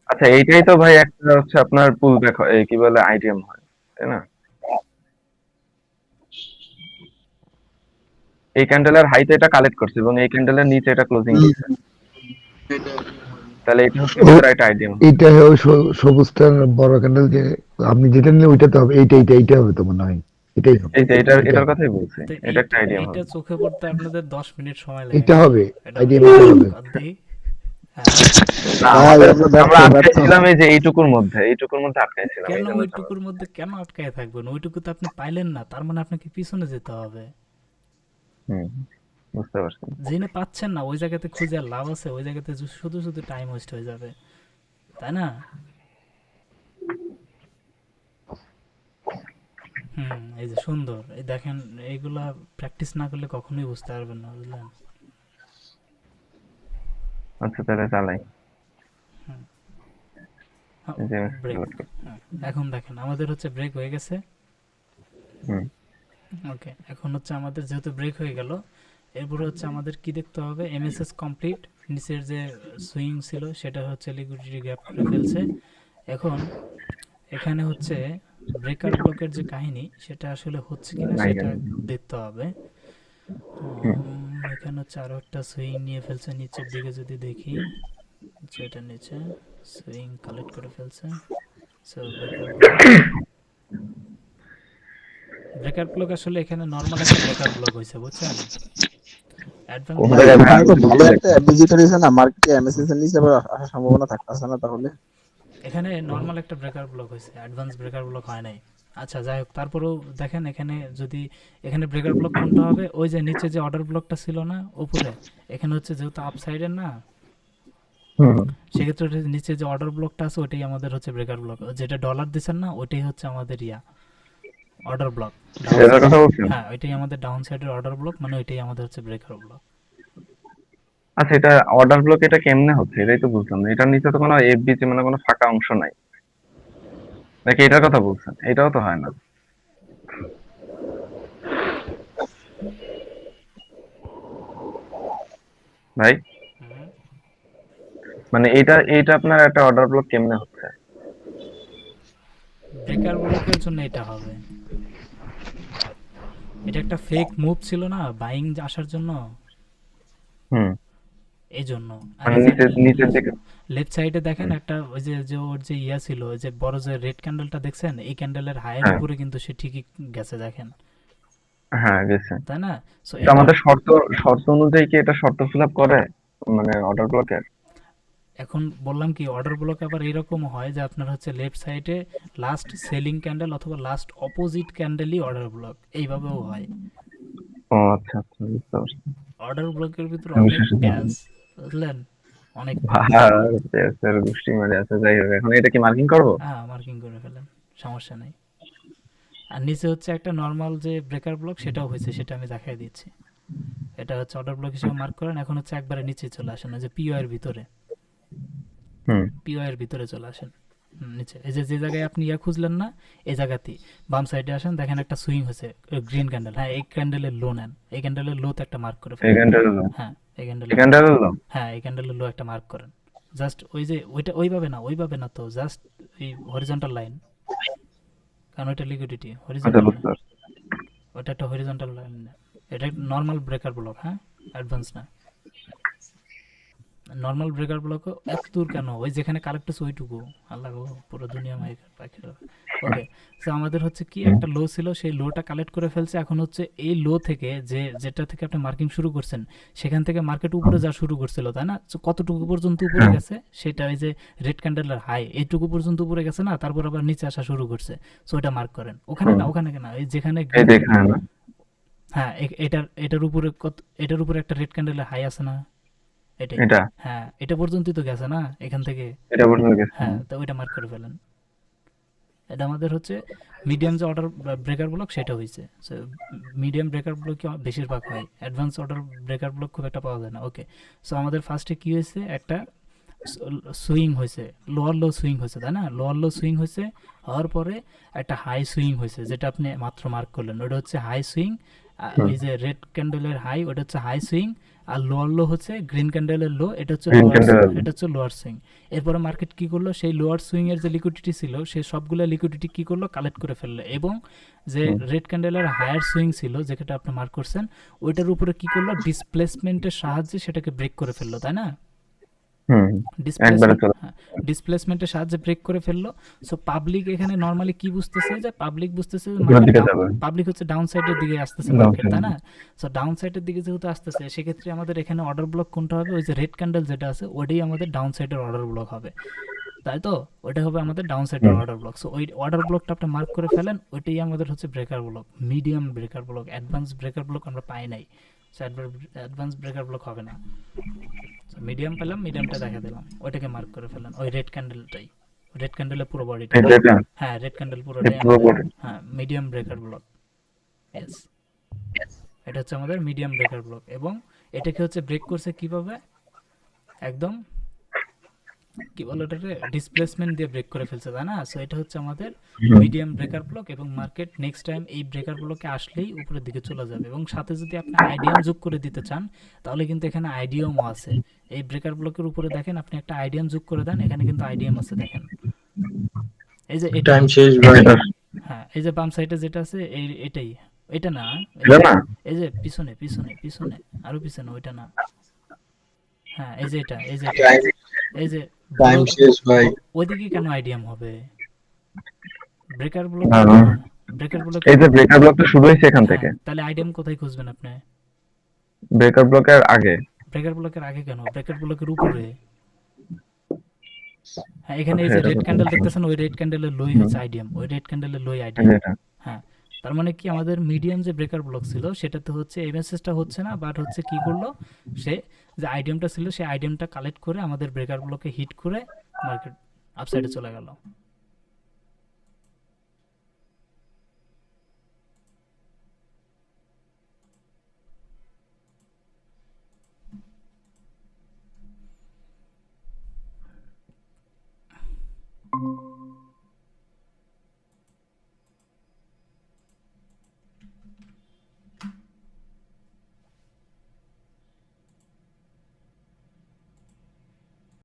C: আচ্ছা এইটাই তো ভাই একটা হচ্ছে আপনার পুল ব্যাক হয়, কি বলে আইডিএম হয়, তাই না? এই ক্যান্ডেলের হাইতে এটা কালেক্ট করছে এবং এই ক্যান্ডেলের নিচে এটা ক্লোজিং দিচ্ছে, তাহলে এটা হচ্ছে ভিতরে একটা আইডিএম।
G: এইটা ওই সবুজটার বড় ক্যান্ডেল যে আপনি যেটা নিলে ওইটা তো হবে, এইটা হবে তো মনে হয়, এটাই হবে।
C: এই যে এটার কথাই বলছি,
A: তো
C: এটা একটা আইডিএম
A: এইটা
C: হবে।
A: চোখে পড়তে আপনাদের 10 মিনিট সময় লাগে।
G: এটা হবে,
A: এটা
G: আইডিয়া
A: হবে।
G: হবে।
A: বাদ দিই। হ্যাঁ।
C: না,
D: ভাই,
C: আমরা
D: আমরা ব্যর্থ,
C: আমরা
D: ব্যর্থ।
C: আটকাইছিলাম এই যে এইটুকুর মধ্যে আটকাইছিলাম,
A: কেন
C: এই জন্য
A: ওইটুকুর মধ্যে কেন আটকায় থাকবেন? ওইটুকু তো আপনি পাইলেন না, তার মানে আপনাকে পিছনে যেতে হবে।
C: হুম, বুঝতে পারছি।
A: জেনে পাচ্ছেন না, ওই জায়গাতে খুঁজে আর লাভ আছে? ওই জায়গাতে শুধু শুধু টাইম ওয়েস্ট হয়ে যাবে, তাই না? এই যে সুন্দর, এই দেখেন, এইগুলা প্র্যাকটিস না করলে কখনোই বুঝতে পারবেন না, বুঝলেন?
C: আচ্ছা তাহলে চালাই। এই যে
A: ব্রেক।
C: select করছি।
A: এখন দেখেন আমাদের হচ্ছে ব্রেক হয়ে গেছে।
C: হুম,
A: ওকে, এখন হচ্ছে আমাদের যেহেতু ব্রেক হয়ে গেল, এরপরে হচ্ছে আমাদের কি দেখতে হবে? এমএসএস কমপ্লিট, নিচের যে সুইং ছিল সেটা হচ্ছে লিকুইডিটি গ্যাপ করে ফেলছে। এখন এখানে হচ্ছে ব্রেকার ব্লকের যে কাহিনী সেটা আসলে হচ্ছে কিনা
C: নাই
A: সেটা
C: কেন?
A: দেখতে হবে। এখানে হচ্ছে আরো একটা সুইং নিয়ে ফেলছে নিচের দিকে, যদি দেখি যেটা নিচে সুইং কালেক্ট করে ফেলছে। সো ব্রেকার ব্লক আসলে এখানে নরমাল একটা ব্রেকার ব্লক হয়েছে, বুঝছেন? অ্যাডভান্স
C: কোন
D: ভাই,
C: জায়গায় ভাই
D: এখানে তো
C: আপনি
D: ভালো
C: select
D: একটা অ্যাপ্লিকেশন রয়েছে না, মার্কেটে এমএসএস এর নিচে আবার আসার সম্ভাবনা থাকতেছে না তাহলে?
A: এখানে নরমাল একটা ব্রেকার ব্লক হয়েছে, অ্যাডভান্স ব্রেকার ব্লক হয় নাই। আচ্ছা যাই হোক, তারপরেও দেখেন এখানে যদি এখানে ব্রেকার ব্লক কোনটা হবে? ওই যে নিচে যে অর্ডার ব্লকটা ছিল না উপরে, এখানে হচ্ছে যেহেতু আপ সাইডের না,
C: হুম,
A: সেক্ষেত্রে নিচে যে অর্ডার ব্লকটা আছে ওইটাই আমাদের হচ্ছে ব্রেকার ব্লক। যেটা ডলার দিচ্ছেন না ওইটাই হচ্ছে আমাদের অর্ডার ব্লক।
C: এটার কথা বলছেন?
A: হ্যাঁ, ওইটাই আমাদের ডাউন সাইডের অর্ডার ব্লক, মানে ওইটাই আমাদের হচ্ছে ব্রেকার ব্লক।
C: আচ্ছা এটা অর্ডার ব্লক এটা কেমনে হচ্ছে এটাই তো বুঝলাম না। এটার নিচে তো কোনো এফবিসি মানে কোনো ফাঁকা অংশ নাই, নাকি এটার কথা বলছেন? এটাও তো হয় না। ভাই
A: হুম।
C: মানে এটা আপনার একটা অর্ডার ব্লক কেমনে হচ্ছে?
A: ব্রেকার ব্লকের জন্য এটা হবে। এটা একটা ফেক মুভ ছিল না বাইং আসার জন্য,
C: হুম।
A: এই জন্য। আর
C: মানে
A: এই যে
C: নিচের দিকে।
A: লেফট সাইডে দেখেন
C: হুম,
A: একটা ওই যে যে ওর যে ইয়া ছিল, ওই যে বড় যে রেড ক্যান্ডেলটা দেখছেন, এই ক্যান্ডেলের হাইয়ের
C: হ্যাঁ
A: উপরে কিন্তু সে ঠিকই গেছে দেখেন,
C: হ্যাঁ গেছে।
A: তাই না? সো
C: তো
A: এটা
C: আমাদের শর্ত শর্ত অনুযায়ী কি এটা শর্ত ফিল আপ করে, মানে অর্ডার ব্লকের?
A: এখন বললাম কি অর্ডার ব্লক আবার এরকম হয় যে আপনার হচ্ছে লেফট সাইডে লাস্ট সেলিং ক্যান্ডেল অথবা লাস্ট অপোজিট ক্যান্ডেলই অর্ডার ব্লক, এইভাবেও হয়।
C: ও আচ্ছা আচ্ছা, বুঝতে পারছি।
A: অর্ডার ব্লকের ভিতরে
C: আমি
A: অনেক
C: শেষে
A: প্যাচ, বুঝলেন, অনেক প্যাচ।
C: ভাই গোষ্ঠী মানে আছে, যাই হোক এখন এটা কি মার্কিং করবো?
A: হ্যাঁ, মার্কিং করে ফেলেন, সমস্যা নেই। আর নিচে হচ্ছে একটা নর্মাল যে ব্রেকার ব্লক, সেটাও হয়েছে, সেটা আমি দেখাই দিচ্ছি। এটা হচ্ছে অর্ডার ব্লক হিসেবে মার্ক করেন। এখন হচ্ছে একবারে নিচে চলে আসেন, ওই যে পিও এর ভিতরে,
C: হুম।
A: পিও এর ভিতরে চলে আসেন। নিচে এই যে যে জায়গায় আপনি ইয়া খুঁজলেন না, এই জায়গাতেই বাম সাইডে আসেন, দেখেন একটা সুইং হয়েছে গ্রিন ক্যান্ডেল। হ্যাঁ, এই ক্যান্ডেলের লো নেন, এই ক্যান্ডেলের লোতে একটা মার্ক করে
C: এই
A: ফেলেন।
C: ক্যান্ডেল হলো,
A: হ্যাঁ, এই
C: এই
A: ক্যান্ডেলের,
C: ক্যান্ডেল হলো।
A: হ্যাঁ এই ক্যান্ডেলের লো একটা মার্ক করেন। জাস্ট ওই যে ওইটা ওইভাবে না তো, জাস্ট এই হরিজন্টাল লাইন, কারণ ওইটা লিকুইডিটি
C: আচ্ছা,
A: হরিজন্টাল না,
C: বুঝতে পারছি।
A: ওইটা একটা হরিজন্টাল লাইন না, এটা নর্মাল ব্রেকার ব্লক। হ্যাঁ, অ্যাডভান্স না। নর্মাল ব্রেকার ব্লকও এত দূর কেন, ওই যেখানে কালেক্ট হচ্ছে ওইটুকু, আল্লাহ গো, পুরো দুনিয়া মাইকার পাখি। ওকে, সো আমাদের হচ্ছে কি
C: হুম,
A: একটা লো ছিল, সেই লোটা কালেক্ট করে ফেলছে। এখন হচ্ছে এই লো থেকে যেটা থেকে আপনি মার্কিং শুরু করছেন, সেখান থেকে মার্কেট উপরে যা শুরু করছিল, তাই না? So কতটুকু পর্যন্ত উপরে
C: হ্যাঁ
A: গেছে, সেটা ওই যে রেড ক্যান্ডেলের হাই এইটুকু পর্যন্ত উপরে গেছে না, তারপর আবার নিচে আসা শুরু করছে। সো এটা মার্ক করেন, ওখানে
C: হুম,
A: না, ওখানে না, এই যেখানে
C: এই
A: গ্রিন,
C: দেখেন না,
A: হ্যাঁ এটার উপরে এটার উপরে একটা রেড ক্যান্ডেলের হাই আছে না, এটাই।
C: এটা
A: হ্যাঁ, এটা পর্যন্তই তো গেছে না এখান থেকে।
C: এটা পর্যন্ত গেছে।
A: হ্যাঁ, তো ওইটা মার্ক করে ফেলেন। এটা আমাদের হচ্ছে মিডিয়াম যে অর্ডার ব্রেকার ব্লক, সেটা হয়েছে। সো মিডিয়াম ব্রেকার ব্লক বেশিরভাগ হয়, অ্যাডভান্স অর্ডার ব্রেকার ব্লক খুব একটা পাওয়া যায় না। ওকে, সো আমাদের ফার্স্টে কি হয়েছে, একটা সুইং হয়েছে, লোয়ার লো সুইং হয়েছে, তাই না? লোয়ার লো সুইং হয়েছে, হওয়ার পরে একটা হাই সুইং হয়েছে, যেটা আপনি মাত্র মার্ক করলেন, ওটা হচ্ছে হাই সুইং।
C: হুম,
A: ওই যে রেড ক্যান্ডেলের হাই, ওটা হচ্ছে হাই সুইং। আর লোয়ার লো হচ্ছে গ্রিন ক্যান্ডেলের লো, এটা হচ্ছে
C: গ্রিন
A: লোয়ার,
C: ক্যান্ডেল।
A: এটা হচ্ছে লোয়ার সুইং। এরপরে মার্কেট কি করলো, সেই লোয়ার সুইং এর যে লিকুইডিটি ছিল, সেই সবগুলো লিকুইডিটি কি করলো, কালেক্ট করে ফেললো, এবং যে
C: হুম,
A: রেড ক্যান্ডেলের হায়ার সুইং ছিল, যেটা আপনি মার্ক করছেন, ওইটার উপরে কি করলো, ডিসপ্লেসমেন্টের সাহায্যে সেটাকে ব্রেক করে ফেললো, তাই না?
C: হুম, একবারে চলে।
A: ডিসপ্লেসমেন্টের সাহায্যে ব্রেক করে ফেললো। সো পাবলিক এখানে নর্মালি কি বুঝতেছে, যে পাবলিক বুঝতেছে যে
C: উপরের
A: মার্কেট,
C: দিকে যাবে,
A: পাবলিক হচ্ছে ডাউন সাইডের দিকে আসতেছে
C: ডাউন
A: মার্কেট,
C: সাইড।
A: তাই না? সো ডাউন সাইডের দিকে যেহেতু আসতেছে, সেক্ষেত্রে আমাদের এখানে অর্ডার ব্লক কোনটা হবে, ওই যে রেড ক্যান্ডেল যেটা আছে, ওইটাই আমাদের ডাউন সাইডের অর্ডার ব্লক হবে, তাই তো? ওইটা হবে আমাদের ডাউন সাইডের
C: হুম,
A: অর্ডার ব্লক। সো ওই অর্ডার ব্লকটা আপনি মার্ক করে ফেলেন, ওইটাই আমাদের হচ্ছে breaker block, medium breaker block. Advance breaker block আমরা পাই নাই, সো অ্যাডভান্স ব্রেকার ব্লক হবে না। মিডিয়াম পেলাম, মিডিয়ামটা দেখা দিলাম, ওইটাকে মার্ক করে ফেলেন, ওই রেড ক্যান্ডেলটাই, রেড ক্যান্ডেলের পুরো বডিটা।
C: এটা
A: হ্যাঁ, রেড ক্যান্ডেল পুরোটাই
C: পুরো
A: আমাদের,
C: বডি।
A: হ্যাঁ, মিডিয়াম ব্রেকার ব্লক। ইয়েস, এটা হচ্ছে আমাদের মিডিয়াম ব্রেকার ব্লক। এবং এটাকে হচ্ছে ব্রেক করছে কিভাবে, একদম কি বলে ওটাকে, ডিসপ্লেসমেন্ট দিয়ে ব্রেক করে ফেলছে, তাই না? সো এটা হচ্ছে আমাদের মিডিয়াম ব্রেকার ব্লক। এবং মার্কেট নেক্সট টাইম এই ব্রেকার ব্লকে আসলেই উপরের দিকে চলে যাবে। এবং সাথে যদি আপনি আইডিয়াম যোগ করে দিতে চান, তাহলে কিন্তু এখানে আইডিয়ামও আছে। এই ব্রেকার ব্লকের উপরে দেখেন, আপনি একটা আইডিয়াম যোগ করে দেন, এখানে কিন্তু আইডিয়াম আছে, দেখেন, এই যে এটাই।
B: টাইম শেষ ভাই।
A: হ্যাঁ, এই যে বাম সাইডে যেটা আছে, এটাই, এটা না,
C: এটা না,
A: এই যে পিছনে পিছনে পিছনে, আরো পিছনে, ওইটা না। হ্যাঁ, এই যে এটা, এই যে এটা, এই যে
B: টাইম
A: বড়,
B: শেষ ভাই।
A: ওইদিকে কেন আইডিয়াম হবে, ব্রেকার ব্লক
C: না,
A: তো
C: না।
A: না, ব্রেকার ব্লক।
C: এই যে ব্রেকার ব্লকটা শুরু হয়েছে এখান
A: হ্যাঁ,
C: থেকে,
A: তাহলে আইডিয়াম কোথায় খুঁজবেন আপনি?
C: ব্রেকার ব্লকের আগে।
A: ব্রেকার ব্লকের আগে কেন, ব্রেকার ব্লকের উপরে। হ্যাঁ, এখানে এই
C: আচ্ছা,
A: যে
C: এটা
A: রেড
C: তো
A: ক্যান্ডেল
C: বুঝলাম।
A: দেখতেছেন, ওই রেড ক্যান্ডেলের লোই
C: হুম,
A: হচ্ছে আইডিয়াম, ওই রেড ক্যান্ডেলের লোই
C: এই
A: আইডিয়াম।
C: যে এটা।
A: হ্যাঁ, তার মানে কি আমাদের মিডিয়াম যে ব্রেকার ব্লক ছিল, সেটাতে হচ্ছে এই মেসেজটা হচ্ছে না, বাট হচ্ছে কি করলো, সে যে আইডিয়ামটা ছিল, সেই আইডিয়ামটা কালেক্ট করে আমাদের ব্রেকার ব্লকে হিট করে মার্কেট আপসাইডে চলে গেল।